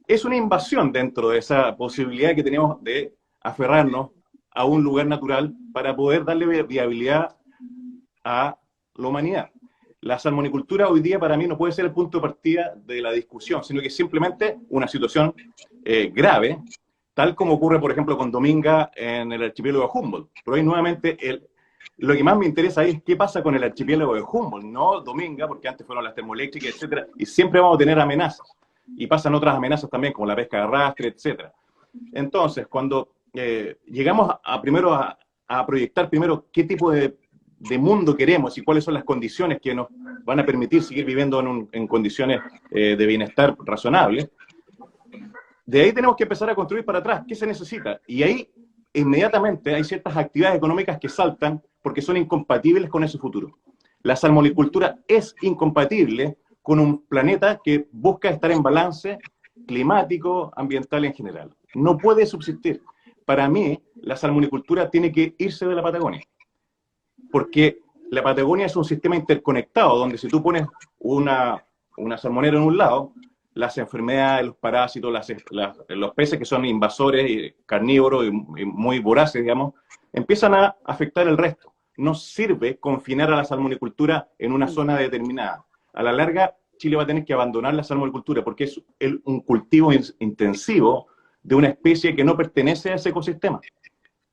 es una invasión dentro de esa posibilidad que tenemos de aferrarnos a un lugar natural para poder darle viabilidad a la humanidad. La salmonicultura hoy día para mí no puede ser el punto de partida de la discusión, sino que es simplemente una situación grave, tal como ocurre, por ejemplo, con Dominga en el archipiélago de Humboldt. Pero ahí nuevamente lo que más me interesa es qué pasa con el archipiélago de Humboldt, no Dominga, porque antes fueron las termoeléctricas, etcétera, y siempre vamos a tener amenazas. Y pasan otras amenazas también, como la pesca de arrastre, etcétera. Entonces, cuando llegamos a proyectar primero qué tipo de mundo queremos y cuáles son las condiciones que nos van a permitir seguir viviendo en condiciones de bienestar razonables, de ahí tenemos que empezar a construir para atrás. ¿Qué se necesita? Y ahí inmediatamente hay ciertas actividades económicas que saltan porque son incompatibles con ese futuro. La salmonicultura es incompatible con un planeta que busca estar en balance climático, ambiental en general. No puede subsistir. Para mí, la salmonicultura tiene que irse de la Patagonia, porque la Patagonia es un sistema interconectado, donde si tú pones una salmonera en un lado, las enfermedades, los parásitos, los peces que son invasores y carnívoros y muy voraces, digamos, empiezan a afectar el resto. No sirve confinar a la salmonicultura en una zona determinada. A la larga, Chile va a tener que abandonar la salmonicultura porque es un cultivo intensivo de una especie que no pertenece a ese ecosistema.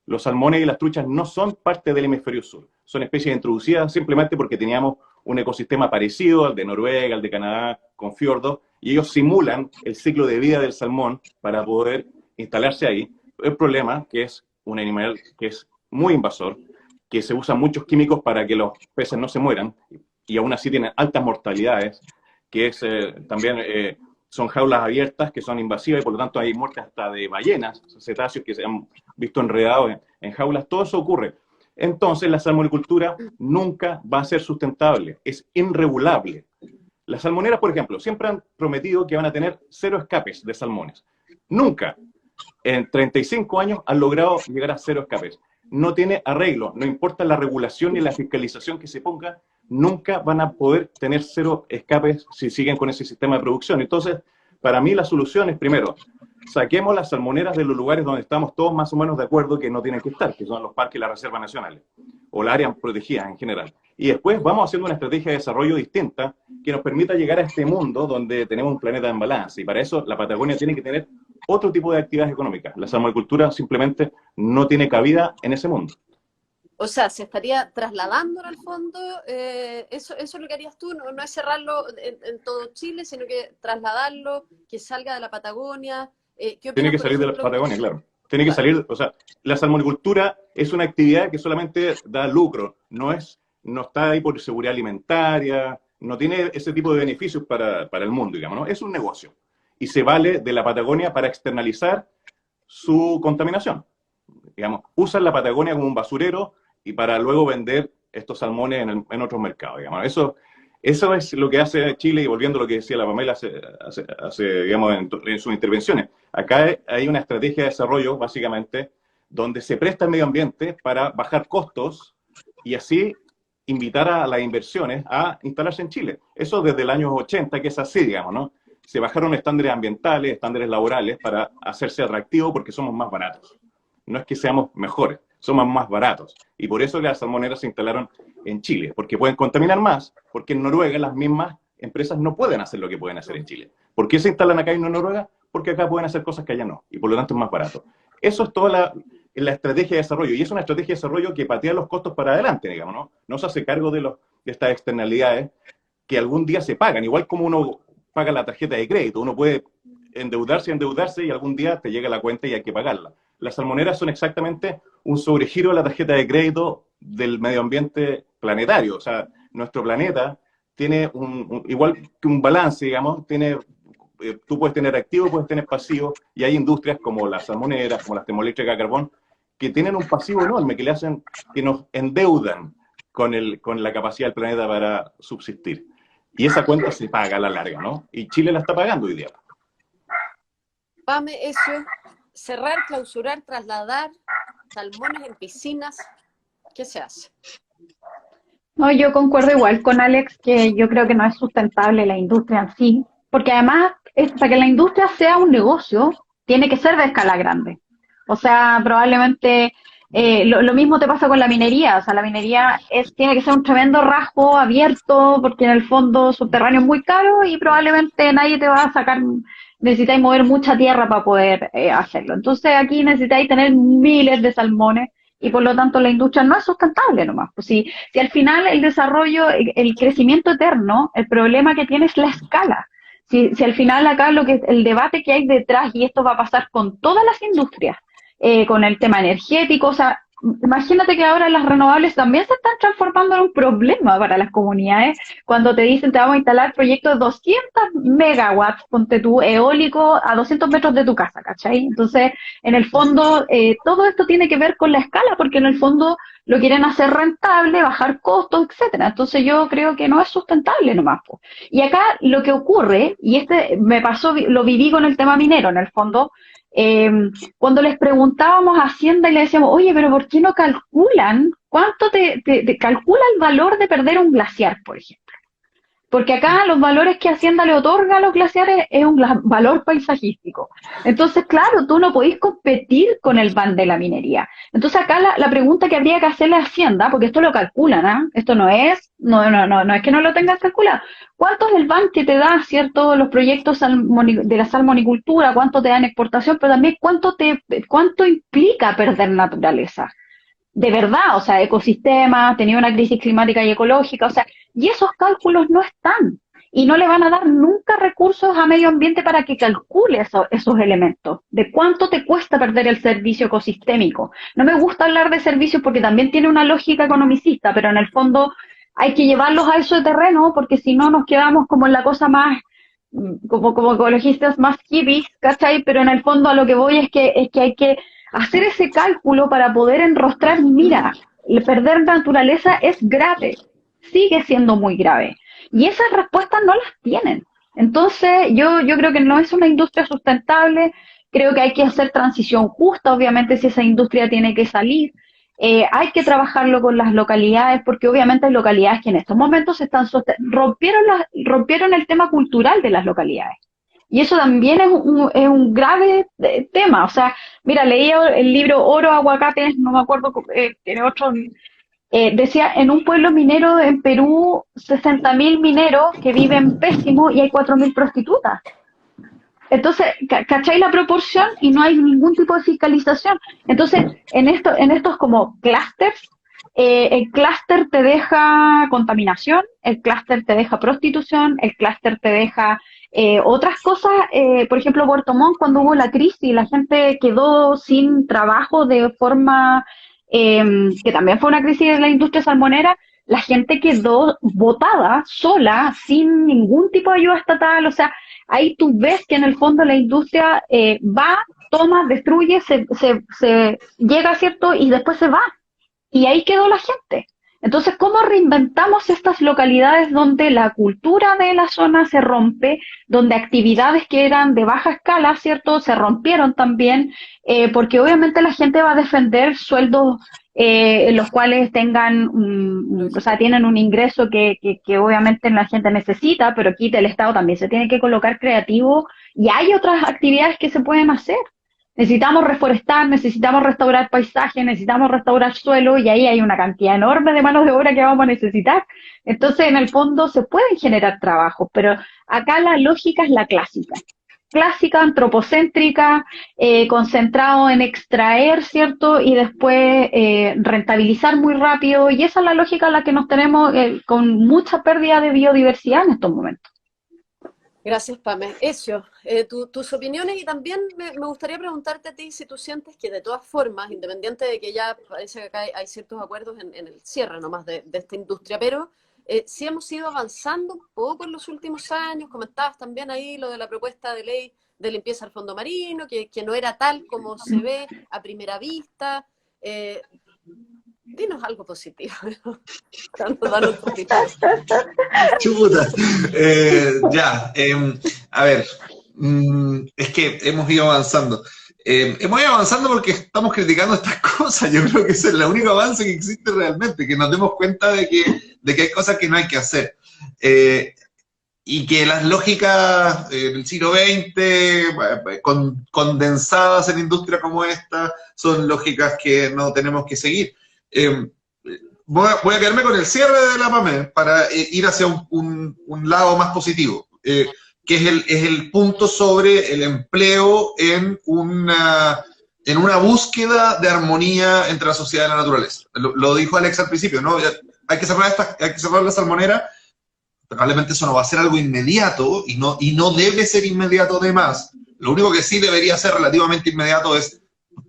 Los salmones y las truchas no son parte del hemisferio sur. Son especies introducidas simplemente porque teníamos un ecosistema parecido al de Noruega, al de Canadá, con fiordos, y ellos simulan el ciclo de vida del salmón para poder instalarse ahí. El problema que es un animal que es muy invasor, que se usan muchos químicos para que los peces no se mueran, y aún así tienen altas mortalidades, que es también son jaulas abiertas que son invasivas y por lo tanto hay muertes hasta de ballenas, cetáceos que se han visto enredados en jaulas. Todo eso ocurre. Entonces la salmonicultura nunca va a ser sustentable, es irregulable. Las salmoneras, por ejemplo, siempre han prometido que van a tener 0 escapes de salmones. Nunca, en 35 años, han logrado llegar a 0 escapes. No tiene arreglo, no importa la regulación ni la fiscalización que se ponga, nunca van a poder tener cero escapes si siguen con ese sistema de producción. Entonces, para mí la solución es, primero, saquemos las salmoneras de los lugares donde estamos todos más o menos de acuerdo que no tienen que estar, que son los parques y las reservas nacionales, o las áreas protegidas en general. Y después vamos haciendo una estrategia de desarrollo distinta que nos permita llegar a este mundo donde tenemos un planeta en balance. Y para eso la Patagonia tiene que tener otro tipo de actividades económicas. La salmonicultura simplemente no tiene cabida en ese mundo. O sea, se estaría trasladando en el fondo, eso es lo que harías tú, no es cerrarlo en todo Chile, sino que trasladarlo, que salga de la Patagonia. ¿Qué Tiene opinas, que por salir de la ejemplo? Patagonia, claro. Tiene que salir, o sea, la salmonicultura es una actividad que solamente da lucro, no está ahí por seguridad alimentaria, no tiene ese tipo de beneficios para el mundo, digamos, ¿no? Es un negocio. Y se vale de la Patagonia para externalizar su contaminación. Digamos, usan la Patagonia como un basurero y para luego vender estos salmones en otros mercados, digamos. Eso es lo que hace Chile, y volviendo a lo que decía la Pamela digamos, en sus intervenciones. Acá hay una estrategia de desarrollo, básicamente, donde se presta el medio ambiente para bajar costos y así invitar a las inversiones a instalarse en Chile. Eso desde el año 80, que es así, digamos, ¿no? Se bajaron estándares ambientales, estándares laborales para hacerse atractivos porque somos más baratos. No es que seamos mejores, somos más baratos. Y por eso las salmoneras se instalaron en Chile, porque pueden contaminar más, porque en Noruega las mismas empresas no pueden hacer lo que pueden hacer en Chile. ¿Por qué se instalan acá y no en Noruega? Porque acá pueden hacer cosas que allá no, y por lo tanto es más barato. Eso es toda la estrategia de desarrollo, y es una estrategia de desarrollo que patea los costos para adelante, digamos, ¿no? No se hace cargo de estas externalidades que algún día se pagan, igual como uno paga la tarjeta de crédito, uno puede endeudarse y algún día te llega la cuenta y hay que pagarla. Las salmoneras son exactamente un sobregiro de la tarjeta de crédito del medio ambiente planetario. O sea, nuestro planeta tiene igual que un balance, digamos, tú puedes tener activo, puedes tener pasivo, y hay industrias como las salmoneras, como las termoeléctricas a carbón, que tienen un pasivo enorme, que nos endeudan con la capacidad del planeta para subsistir. Y esa cuenta se paga a la larga, ¿no? Y Chile la está pagando hoy día. Pame, eso, cerrar, clausurar, trasladar, salmones en piscinas, ¿qué se hace? No, yo concuerdo igual con Alex que yo creo que no es sustentable la industria en sí, porque además, para que la industria sea un negocio, tiene que ser de escala grande. O sea, probablemente lo mismo te pasa con la minería. O sea, la minería tiene que ser un tremendo rasgo abierto, porque en el fondo subterráneo es muy caro y probablemente nadie te va a sacar, necesitáis mover mucha tierra para poder hacerlo. Entonces aquí necesitáis tener miles de salmones y por lo tanto la industria no es sustentable nomás. Pues si al final el desarrollo, el crecimiento eterno, el problema que tiene es la escala. Si al final acá el debate que hay detrás, y esto va a pasar con todas las industrias, con el tema energético, o sea, imagínate que ahora las renovables también se están transformando en un problema para las comunidades, cuando te dicen te vamos a instalar proyectos de 200 megawatts, ponte tú, eólico a 200 metros de tu casa, ¿cachai? Entonces, en el fondo, todo esto tiene que ver con la escala, porque en el fondo lo quieren hacer rentable, bajar costos, etcétera. Entonces yo creo que no es sustentable nomás, po. Y acá lo que ocurre, y me pasó, lo viví con el tema minero, en el fondo, cuando les preguntábamos a Hacienda y le decíamos, oye, pero ¿por qué no calculan cuánto te calcula el valor de perder un glaciar, por ejemplo? Porque acá los valores que Hacienda le otorga a los glaciares es un valor paisajístico. Entonces, claro, tú no podés competir con el ban de la minería. Entonces, acá la pregunta que habría que hacerle a Hacienda, porque esto lo calculan, ¿ah? Esto no es que no lo tengas calculado. ¿Cuánto es el ban que te da, cierto, los proyectos de la salmonicultura? ¿Cuánto te da en exportación? Pero también cuánto implica perder naturaleza. De verdad, o sea, ecosistemas, tenía una crisis climática y ecológica, o sea, y esos cálculos no están. Y no le van a dar nunca recursos a medio ambiente para que calcule esos elementos, de cuánto te cuesta perder el servicio ecosistémico. No me gusta hablar de servicios porque también tiene una lógica economicista, pero en el fondo hay que llevarlos a ese terreno, porque si no nos quedamos como en la cosa más, como ecologistas más hippies, ¿cachai? Pero en el fondo a lo que voy es que hay que hacer ese cálculo para poder enrostrar, mira, perder naturaleza es grave, sigue siendo muy grave. Y esas respuestas no las tienen. Entonces, yo creo que no es una industria sustentable, creo que hay que hacer transición justa, obviamente si esa industria tiene que salir, hay que trabajarlo con las localidades, porque obviamente hay localidades que en estos momentos rompieron el tema cultural de las localidades. Y eso también es un grave tema. O sea, mira, leía el libro Oro, Aguacates, no me acuerdo, tiene otro, decía, en un pueblo minero en Perú, 60.000 mineros que viven pésimo y hay 4.000 prostitutas. Entonces, ¿cachai la proporción? Y no hay ningún tipo de fiscalización. Entonces, en estos como clústeres, el clúster te deja contaminación, el clúster te deja prostitución, el clúster te deja otras cosas. Por ejemplo, Puerto Montt, cuando hubo la crisis, la gente quedó sin trabajo de forma, que también fue una crisis de la industria salmonera, la gente quedó botada, sola, sin ningún tipo de ayuda estatal. O sea, ahí tú ves que en el fondo la industria va, toma, destruye, se llega, ¿cierto? Y después se va. Y ahí quedó la gente. Entonces, ¿cómo reinventamos estas localidades donde la cultura de la zona se rompe, donde actividades que eran de baja escala, ¿cierto?, se rompieron también, porque obviamente la gente va a defender sueldos en los cuales tengan, o sea, tienen un ingreso que obviamente la gente necesita, pero aquí el Estado también se tiene que colocar creativo y hay otras actividades que se pueden hacer. Necesitamos reforestar, necesitamos restaurar paisajes, necesitamos restaurar suelo y ahí hay una cantidad enorme de manos de obra que vamos a necesitar. Entonces, en el fondo se pueden generar trabajos, pero acá la lógica es la clásica, antropocéntrica, concentrado en extraer, ¿cierto? Y después rentabilizar muy rápido. Y esa es la lógica a la que nos tenemos con mucha pérdida de biodiversidad en estos momentos. Gracias, Pame. Ezio, tus opiniones, y también me gustaría preguntarte a ti si tú sientes que de todas formas, independiente de que ya parece que acá hay ciertos acuerdos en el cierre nomás de esta industria, pero sí hemos ido avanzando un poco en los últimos años. Comentabas también ahí lo de la propuesta de ley de limpieza al fondo marino, que no era tal como se ve a primera vista. Dinos algo positivo. Danos un poquito. Chuta. A ver, es que hemos ido avanzando. Hemos ido avanzando porque estamos criticando estas cosas. Yo creo que ese es el único avance que existe realmente, que nos demos cuenta de que hay cosas que no hay que hacer. Y que las lógicas del siglo XX, condensadas en industria como esta, son lógicas que no tenemos que seguir. Voy a quedarme con el cierre de la PAME para ir hacia un lado más positivo, que es el punto sobre el empleo en una búsqueda de armonía entre la sociedad y la naturaleza. Lo dijo Alex al principio, ¿no? Hay que cerrar la salmonera. Probablemente eso no va a ser algo inmediato y no debe ser inmediato además. Lo único que sí debería ser relativamente inmediato es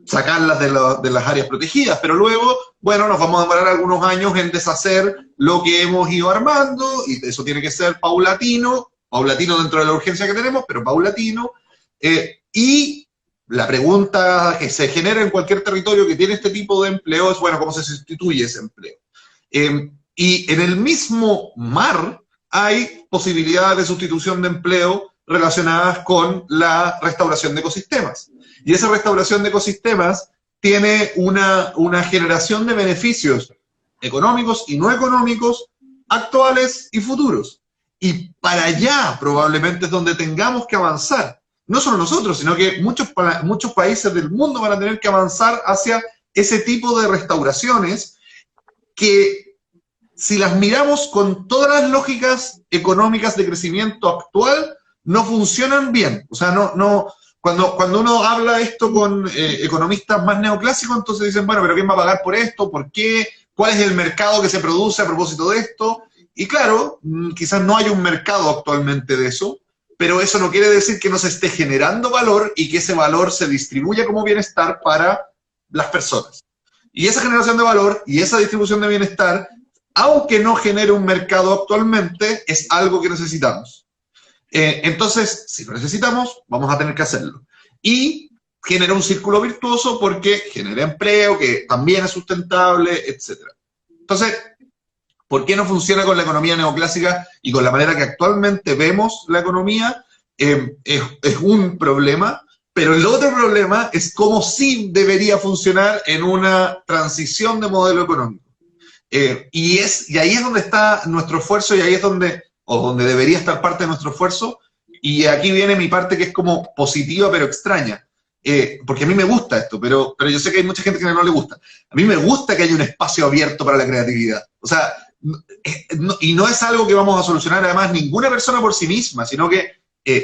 sacarlas de las áreas protegidas, pero luego, bueno, nos vamos a demorar algunos años en deshacer lo que hemos ido armando, y eso tiene que ser paulatino dentro de la urgencia que tenemos, pero paulatino, y la pregunta que se genera en cualquier territorio que tiene este tipo de empleo es, bueno, ¿cómo se sustituye ese empleo? Y en el mismo mar hay posibilidades de sustitución de empleo relacionadas con la restauración de ecosistemas. Y esa restauración de ecosistemas tiene una generación de beneficios económicos y no económicos, actuales y futuros. Y para allá probablemente es donde tengamos que avanzar. No solo nosotros, sino que muchos países del mundo van a tener que avanzar hacia ese tipo de restauraciones que, si las miramos con todas las lógicas económicas de crecimiento actual, no funcionan bien. O sea, cuando uno habla esto con economistas más neoclásicos, entonces dicen, bueno, pero ¿quién va a pagar por esto? ¿Por qué? ¿Cuál es el mercado que se produce a propósito de esto? Y claro, quizás no hay un mercado actualmente de eso, pero eso no quiere decir que no se esté generando valor y que ese valor se distribuya como bienestar para las personas. Y esa generación de valor y esa distribución de bienestar, aunque no genere un mercado actualmente, es algo que necesitamos. Entonces, si lo necesitamos, vamos a tener que hacerlo. Y genera un círculo virtuoso porque genera empleo, que también es sustentable, etc. Entonces, ¿por qué no funciona con la economía neoclásica y con la manera que actualmente vemos la economía? Es un problema, Pero el otro problema es cómo sí debería funcionar en una transición de modelo económico. Y ahí es donde está nuestro esfuerzo y ahí es donde debería estar parte de nuestro esfuerzo. Y aquí viene mi parte que es como positiva pero extraña. Porque a mí me gusta esto, pero yo sé que hay mucha gente que no le gusta. A mí me gusta que haya un espacio abierto para la creatividad. O sea, y no es algo que vamos a solucionar además ninguna persona por sí misma, sino que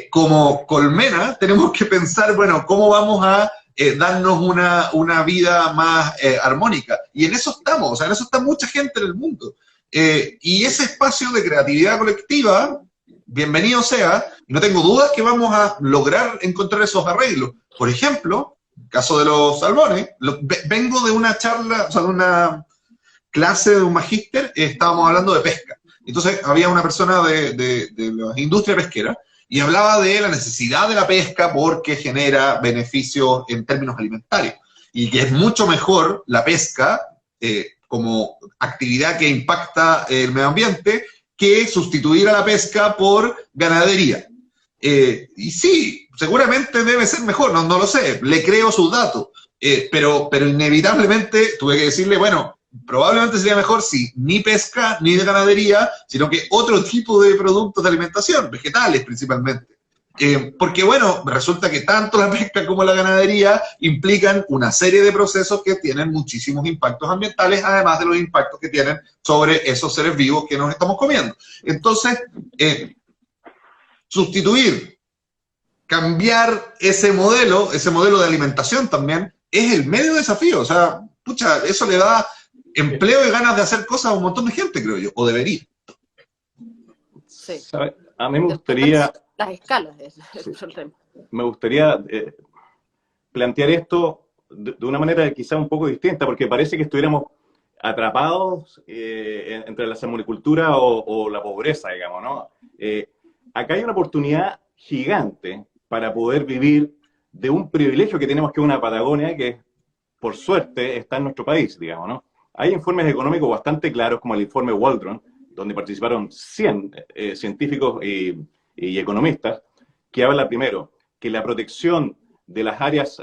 como colmena tenemos que pensar, bueno, ¿cómo vamos a darnos una vida más armónica? Y en eso estamos, o sea, en eso está mucha gente en el mundo. Y ese espacio de creatividad colectiva, bienvenido sea, y no tengo dudas que vamos a lograr encontrar esos arreglos. Por ejemplo, caso de los salmones, vengo de una charla, o sea, de una clase de un magíster, estábamos hablando de pesca. Entonces había una persona de la industria pesquera y hablaba de la necesidad de la pesca porque genera beneficios en términos alimentarios y que es mucho mejor la pesca como actividad que impacta el medio ambiente que sustituir a la pesca por ganadería. Y sí, seguramente debe ser mejor, no lo sé, le creo sus datos, pero inevitablemente tuve que decirle, bueno, probablemente sería mejor si ni pesca ni de ganadería, sino que otro tipo de productos de alimentación, vegetales principalmente. Porque bueno, resulta que tanto la pesca como la ganadería implican una serie de procesos que tienen muchísimos impactos ambientales, además de los impactos que tienen sobre esos seres vivos que nos estamos comiendo. Entonces, sustituir, cambiar ese modelo de alimentación también, es el medio desafío. O sea, pucha, eso le da empleo y ganas de hacer cosas a un montón de gente, creo yo, o debería. Sí. ¿Sabe? A mí me gustaría... Las escalas es el problema. Me gustaría plantear esto de una manera quizá un poco distinta, porque parece que estuviéramos atrapados entre la salmonicultura o la pobreza, digamos, ¿no? Acá hay una oportunidad gigante para poder vivir de un privilegio que tenemos, que es una Patagonia que, por suerte, está en nuestro país, digamos, ¿no? Hay informes económicos bastante claros, como el informe Waldron, donde participaron 100 científicos y economistas, que habla primero que la protección de las áreas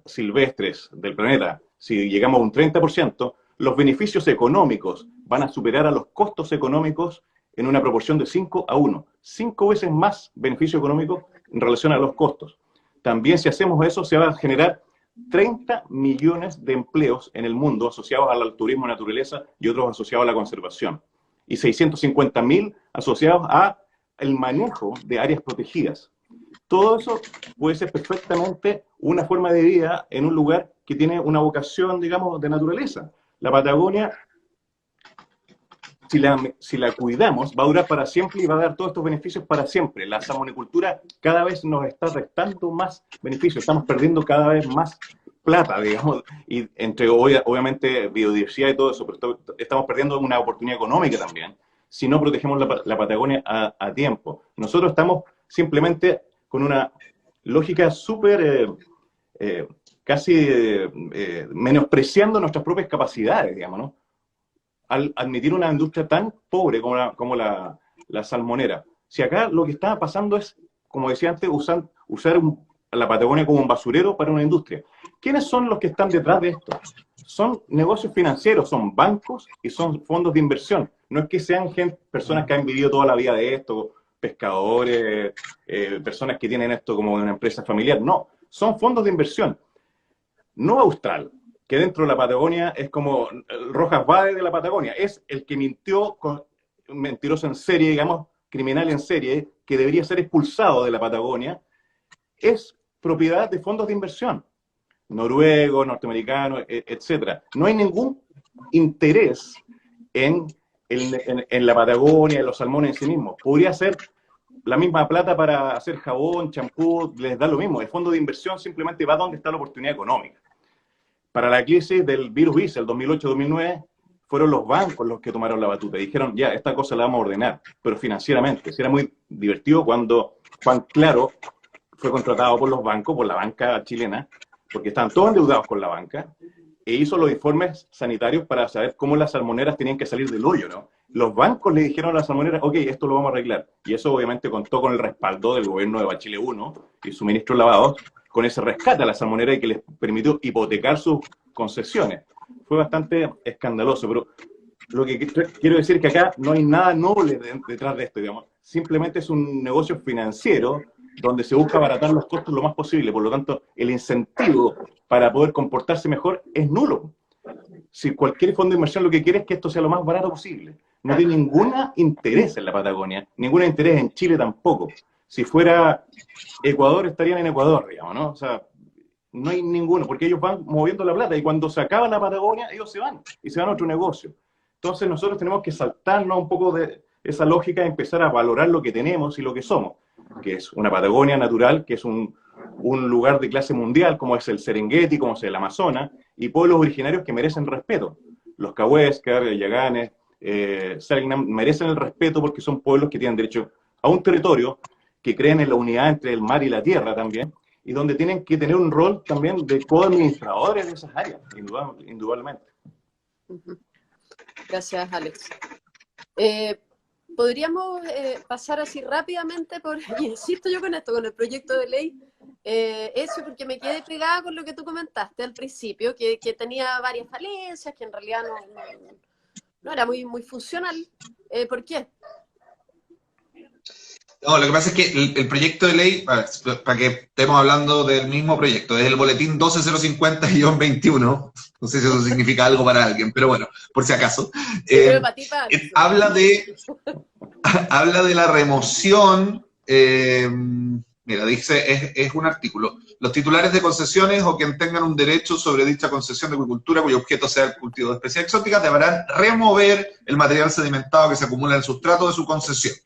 silvestres del planeta, si llegamos a un 30%, los beneficios económicos van a superar a los costos económicos en una proporción de 5-1. 5 veces más beneficio económico en relación a los costos. También, si hacemos eso, se va a generar 30 millones de empleos en el mundo asociados al turismo de naturaleza y otros asociados a la conservación. Y 650.000 asociados al manejo de áreas protegidas. Todo eso puede ser perfectamente una forma de vida en un lugar que tiene una vocación, digamos, de naturaleza. La Patagonia, si la cuidamos, va a durar para siempre y va a dar todos estos beneficios para siempre. La salmonicultura cada vez nos está restando más beneficios, estamos perdiendo cada vez más plata, digamos, y entre obviamente biodiversidad y todo eso, pero estamos perdiendo una oportunidad económica también, si no protegemos la Patagonia a tiempo. Nosotros estamos simplemente con una lógica súper, casi menospreciando nuestras propias capacidades, digamos, ¿no? Al admitir una industria tan pobre como la salmonera. Si acá lo que está pasando es, como decía antes, usar la Patagonia como un basurero para una industria. ¿Quiénes son los que están detrás de esto? Son negocios financieros, son bancos y son fondos de inversión. No es que sean personas que han vivido toda la vida de esto, pescadores, personas que tienen esto como una empresa familiar. No, son fondos de inversión. No Austral, que dentro de la Patagonia es como el Rojas Vade de la Patagonia. Es el que mintió, mentiroso en serie, digamos, criminal en serie, que debería ser expulsado de la Patagonia. Es propiedad de fondos de inversión, noruegos, norteamericanos, etc. No hay ningún interés en la Patagonia, en los salmones en sí mismos. Podría ser la misma plata para hacer jabón, champú, les da lo mismo. El fondo de inversión simplemente va donde está la oportunidad económica. Para la crisis del virus BIS, el 2008-2009, fueron los bancos los que tomaron la batuta y dijeron, ya, esta cosa la vamos a ordenar, pero financieramente. Era muy divertido cuando Juan Claro fue contratado por los bancos, por la banca chilena, porque estaban todos endeudados con la banca, e hizo los informes sanitarios para saber cómo las salmoneras tenían que salir del hoyo, ¿no? Los bancos le dijeron a las salmoneras, ok, esto lo vamos a arreglar. Y eso obviamente contó con el respaldo del gobierno de Bachelet I y su ministro Lavados, con ese rescate a la salmonera y que les permitió hipotecar sus concesiones. Fue bastante escandaloso, pero lo que quiero decir es que acá no hay nada noble detrás de esto, digamos. Simplemente es un negocio financiero donde se busca abaratar los costos lo más posible. Por lo tanto, el incentivo para poder comportarse mejor es nulo. Si cualquier fondo de inversión lo que quiere es que esto sea lo más barato posible. No tiene ningún interés en la Patagonia, ningún interés en Chile tampoco. Si fuera Ecuador, estarían en Ecuador, digamos, ¿no? O sea, no hay ninguno, porque ellos van moviendo la plata y cuando se acaba la Patagonia, ellos se van y se van a otro negocio. Entonces nosotros tenemos que saltarnos un poco de esa lógica y empezar a valorar lo que tenemos y lo que somos, que es una Patagonia natural, que es un lugar de clase mundial, como es el Serengeti, como es el Amazonas, y pueblos originarios que merecen respeto. Los Cahuéscar, Yaganes, Selknam merecen el respeto porque son pueblos que tienen derecho a un territorio, que creen en la unidad entre el mar y la tierra también, y donde tienen que tener un rol también de coadministradores de esas áreas, indudablemente. Gracias, Alex. Podríamos pasar así rápidamente por, y insisto yo con esto, con el proyecto de ley, eso porque me quedé pegada con lo que tú comentaste al principio, que tenía varias falencias, que en realidad no era muy funcional. ¿Por qué? No, lo que pasa es que el proyecto de ley, para que estemos hablando del mismo proyecto, es el boletín 12050-21, no sé si eso significa algo para alguien, pero bueno, por si acaso. Habla de la remoción, mira, dice, es un artículo, los titulares de concesiones o quien tengan un derecho sobre dicha concesión de acuicultura cuyo objeto sea el cultivo de especies exóticas deberán remover el material sedimentado que se acumula en el sustrato de su concesión.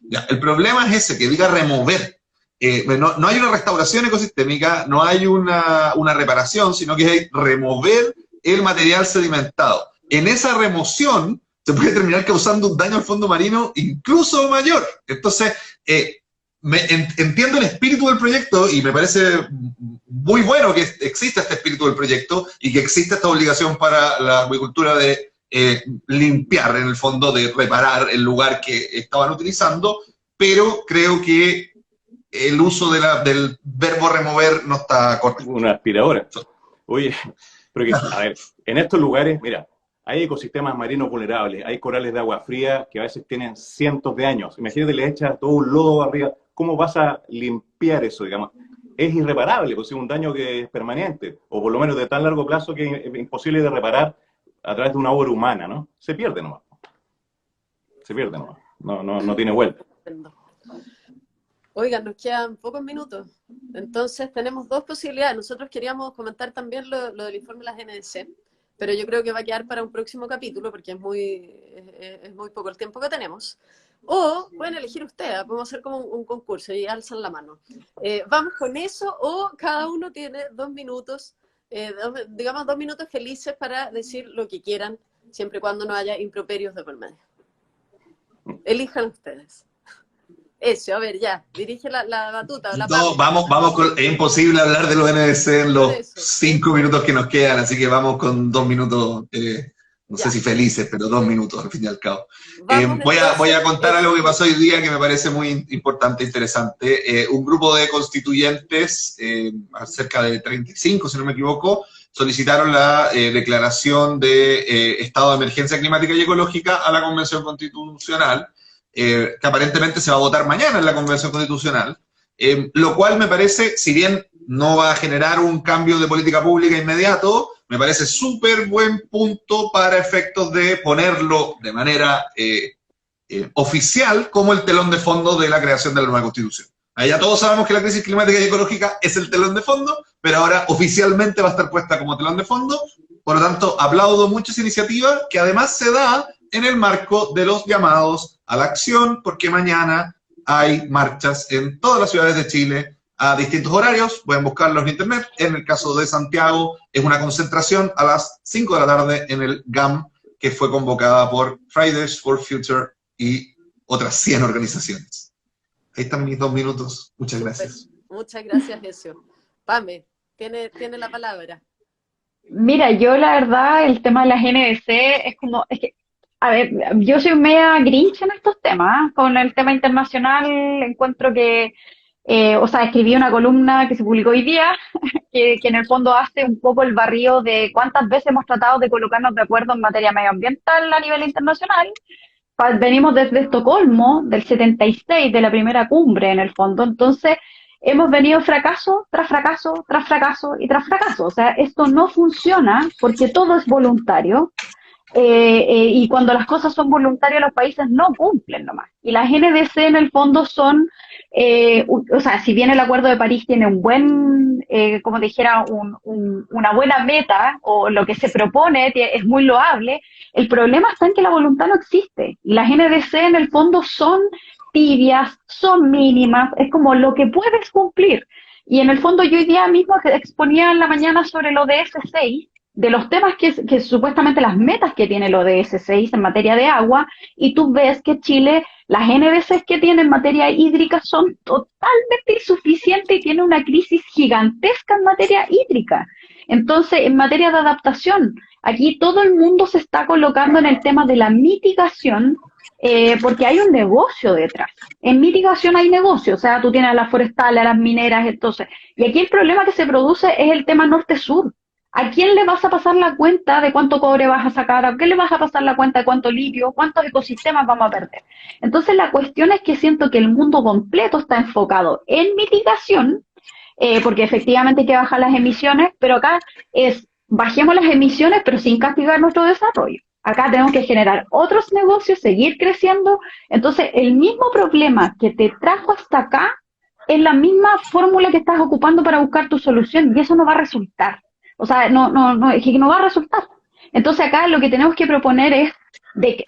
Ya, el problema es ese, que diga remover. No hay una restauración ecosistémica, no hay una reparación, sino que hay remover el material sedimentado. En esa remoción se puede terminar causando un daño al fondo marino incluso mayor. Entonces, entiendo el espíritu del proyecto y me parece muy bueno que exista este espíritu del proyecto y que exista esta obligación para la acuicultura de limpiar, en el fondo, de reparar el lugar que estaban utilizando, pero creo que el uso del verbo remover no está correcto. Una aspiradora. Oye, pero que, a ver, en estos lugares, mira, hay ecosistemas marinos vulnerables, hay corales de agua fría que a veces tienen cientos de años. Imagínate, le echas todo un lodo arriba, ¿cómo vas a limpiar eso, digamos? Es irreparable, pues es un daño que es permanente, o por lo menos de tan largo plazo que es imposible de reparar a través de una obra humana, ¿no? Se pierde nomás. Se pierde nomás. No tiene vuelta. Oigan, nos quedan pocos minutos. Entonces tenemos dos posibilidades. Nosotros queríamos comentar también lo del informe de la GNDC, pero yo creo que va a quedar para un próximo capítulo porque es muy poco el tiempo que tenemos. O pueden elegir ustedes, podemos hacer como un concurso y alzan la mano. Vamos con eso, o cada uno tiene 2 minutos, digamos 2 minutos felices para decir lo que quieran, siempre y cuando no haya improperios de por medio. Elijan ustedes. Eso, a ver, ya, dirige la batuta. Vamos con, es imposible hablar de los NDC en los 5 minutos que nos quedan, así que vamos con 2 minutos, no sé si felices, pero 2 minutos al fin y al cabo. Voy a contar algo que pasó hoy día que me parece muy importante e interesante. Un grupo de constituyentes, cerca de 35, si no me equivoco, solicitaron la declaración de estado de emergencia climática y ecológica a la Convención Constitucional, que aparentemente se va a votar mañana en la Convención Constitucional, lo cual me parece, si bien no va a generar un cambio de política pública inmediato, me parece súper buen punto para efectos de ponerlo de manera oficial como el telón de fondo de la creación de la nueva Constitución. Ahí ya todos sabemos que la crisis climática y ecológica es el telón de fondo, pero ahora oficialmente va a estar puesta como telón de fondo. Por lo tanto, aplaudo mucho esa iniciativa, que además se da en el marco de los llamados a la acción, porque mañana hay marchas en todas las ciudades de Chile a distintos horarios, pueden buscarlos en internet. En el caso de Santiago es una concentración a las 5 de la tarde en el GAM, que fue convocada por Fridays for Future y otras 100 organizaciones. Ahí están mis 2 minutos. Muchas gracias. Muchas gracias, Ezio. Pame, tiene la palabra. Mira, yo la verdad, el tema de la GNDC es que, a ver, yo soy media grinch en estos temas. Con el tema internacional encuentro que O sea, escribí una columna que se publicó hoy día, que en el fondo hace un poco el barrido de cuántas veces hemos tratado de colocarnos de acuerdo en materia medioambiental a nivel internacional. Venimos desde Estocolmo, del 76, de la primera cumbre en el fondo, entonces hemos venido fracaso tras fracaso, tras fracaso y tras fracaso. O sea, esto no funciona porque todo es voluntario. Y cuando las cosas son voluntarias, los países no cumplen nomás. Y las NDC en el fondo son, o sea, si bien el Acuerdo de París tiene un buen, como dijera, una buena meta, o lo que se propone es muy loable, el problema está en que la voluntad no existe. Y las NDC en el fondo son tibias, son mínimas, es como lo que puedes cumplir. Y en el fondo yo hoy día mismo exponía en la mañana sobre el ODS 6, de los temas que supuestamente las metas que tiene el ODS 6 en materia de agua, y tú ves que Chile, las NDCs que tiene en materia hídrica son totalmente insuficientes y tiene una crisis gigantesca en materia hídrica. Entonces, en materia de adaptación, aquí todo el mundo se está colocando en el tema de la mitigación, porque hay un negocio detrás. En mitigación hay negocio, o sea, tú tienes a las forestales, a las mineras, entonces. Y aquí el problema que se produce es el tema norte-sur. ¿A quién le vas a pasar la cuenta de cuánto cobre vas a sacar? ¿A quién le vas a pasar la cuenta de cuánto litio? ¿Cuántos ecosistemas vamos a perder? Entonces la cuestión es que siento que el mundo completo está enfocado en mitigación, porque efectivamente hay que bajar las emisiones, pero acá es bajemos las emisiones pero sin castigar nuestro desarrollo. Acá tenemos que generar otros negocios, seguir creciendo. Entonces el mismo problema que te trajo hasta acá es la misma fórmula que estás ocupando para buscar tu solución y eso no va a resultar. O sea, es que no va a resultar. Entonces acá lo que tenemos que proponer es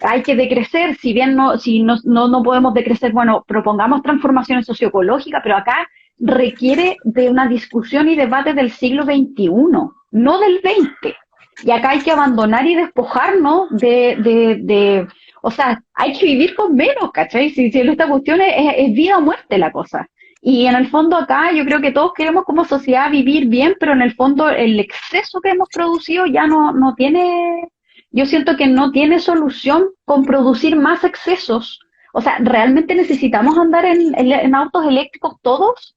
hay que decrecer, si bien no podemos decrecer, bueno, propongamos transformaciones socioecológicas, pero acá requiere de una discusión y debate del siglo XXI, no del XX. Y acá hay que abandonar y despojarnos o sea, hay que vivir con menos, ¿cachai? Si esta cuestión es vida o muerte la cosa. Y en el fondo acá yo creo que todos queremos como sociedad vivir bien, pero en el fondo el exceso que hemos producido ya no tiene, yo siento que no tiene solución con producir más excesos. O sea, ¿realmente necesitamos andar en autos eléctricos todos?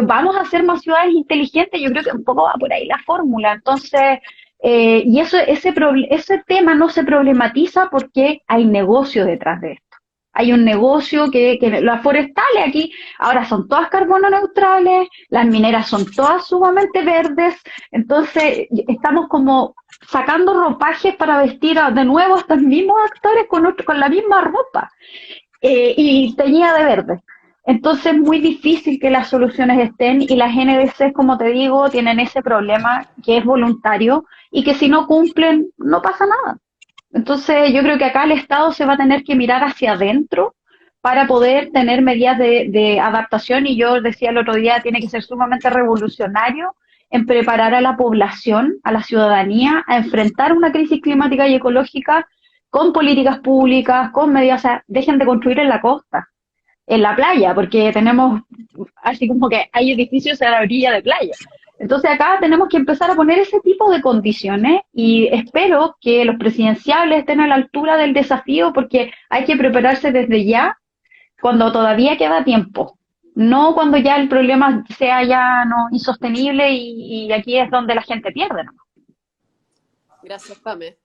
¿Vamos a hacer más ciudades inteligentes? Yo creo que un poco va por ahí la fórmula. Entonces, y ese tema no se problematiza porque hay negocio detrás de esto. Hay un negocio que las forestales aquí ahora son todas carbono neutrales, las mineras son todas sumamente verdes, entonces estamos como sacando ropajes para vestir de nuevo a estos mismos actores con la misma ropa y teñida de verde. Entonces es muy difícil que las soluciones estén y las NDCs, como te digo, tienen ese problema que es voluntario y que si no cumplen no pasa nada. Entonces yo creo que acá el Estado se va a tener que mirar hacia adentro para poder tener medidas de adaptación y yo decía el otro día, tiene que ser sumamente revolucionario en preparar a la población, a la ciudadanía, a enfrentar una crisis climática y ecológica con políticas públicas, con medidas, o sea, dejen de construir en la costa, en la playa, porque tenemos así como que hay edificios a la orilla de playa. Entonces acá tenemos que empezar a poner ese tipo de condiciones y espero que los presidenciables estén a la altura del desafío porque hay que prepararse desde ya cuando todavía queda tiempo, no cuando ya el problema sea ya no insostenible y aquí es donde la gente pierde, ¿no? Gracias, Pame.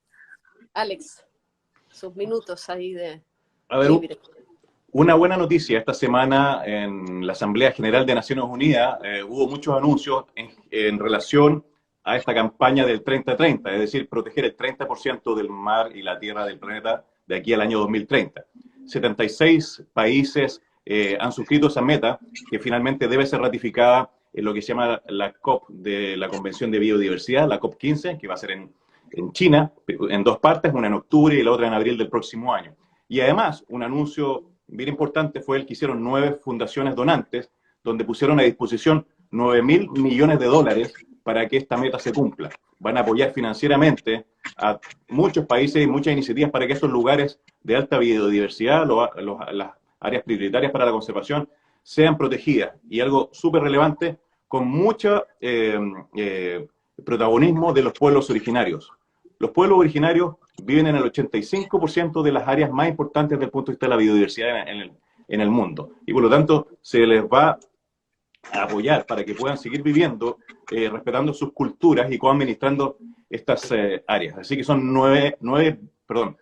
Alex, sus minutos ahí de A ver, libre. una buena noticia, esta semana en la Asamblea General de Naciones Unidas hubo muchos anuncios en relación a esta campaña del 30-30, es decir, proteger el 30% del mar y la tierra del planeta de aquí al año 2030. 76 países han suscrito esa meta, que finalmente debe ser ratificada en lo que se llama la COP de la Convención de Biodiversidad, la COP15, que va a ser en China, en dos partes, una en octubre y la otra en abril del próximo año. Y además, un anuncio bien importante fue el que hicieron 9 fundaciones donantes, donde pusieron a disposición $9.000 millones para que esta meta se cumpla. Van a apoyar financieramente a muchos países y muchas iniciativas para que estos lugares de alta biodiversidad, las áreas prioritarias para la conservación, sean protegidas. Y algo súper relevante, con mucho protagonismo de los pueblos originarios. Los pueblos originarios viven en el 85% de las áreas más importantes desde el punto de vista de la biodiversidad en el mundo. Y por lo tanto, se les va a apoyar para que puedan seguir viviendo, respetando sus culturas y co-administrando estas áreas. Así que son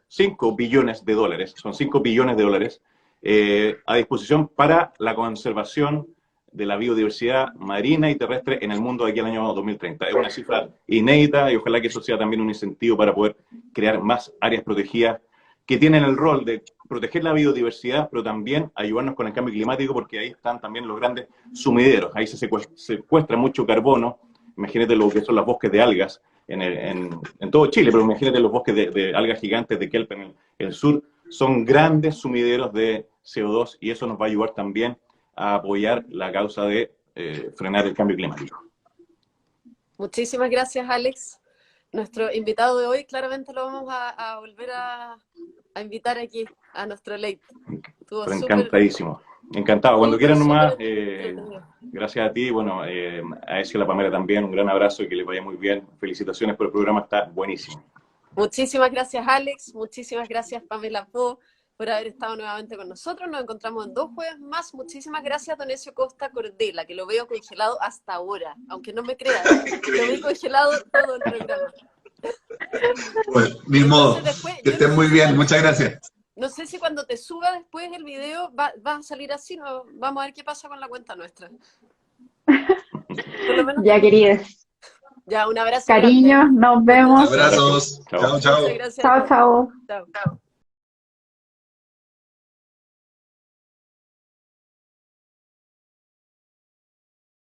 5 billones de dólares, son 5 billones de dólares a disposición para la conservación de la biodiversidad marina y terrestre en el mundo de aquí al año 2030. Es una cifra inédita y ojalá que eso sea también un incentivo para poder crear más áreas protegidas que tienen el rol de proteger la biodiversidad, pero también ayudarnos con el cambio climático, porque ahí están también los grandes sumideros. Ahí se secuestra mucho carbono. Imagínate lo que son los bosques de algas en todo Chile, pero imagínate los bosques de algas gigantes de kelp en el sur. Son grandes sumideros de CO2 y eso nos va a ayudar también a apoyar la causa de frenar el cambio climático. Muchísimas gracias, Alex. Nuestro invitado de hoy, claramente lo vamos a volver a invitar aquí a nuestro late. Encantadísimo. Encantado. Cuando quieran nomás, entretenido. gracias a ti, bueno, a Ezio y a la Pamela también, un gran abrazo y que les vaya muy bien. Felicitaciones por el programa, está buenísimo. Muchísimas gracias, Alex. Muchísimas gracias, Pamela Po, por haber estado nuevamente con nosotros. Nos encontramos en 2 jueves más. Muchísimas gracias, don Ezio Costa Cordela, que lo veo congelado hasta ahora. Aunque no me crean, lo veo congelado todo el programa. Pues, ni modo. Que estén muy bien. Muchas gracias. No sé si cuando te suba después el video va a salir así. No, vamos a ver qué pasa con la cuenta nuestra. Por lo menos, Ya, queridos. ya, un abrazo. Cariños, nos vemos. Abrazos. Chao, chao. Muchas gracias. Chao, chao. Chao.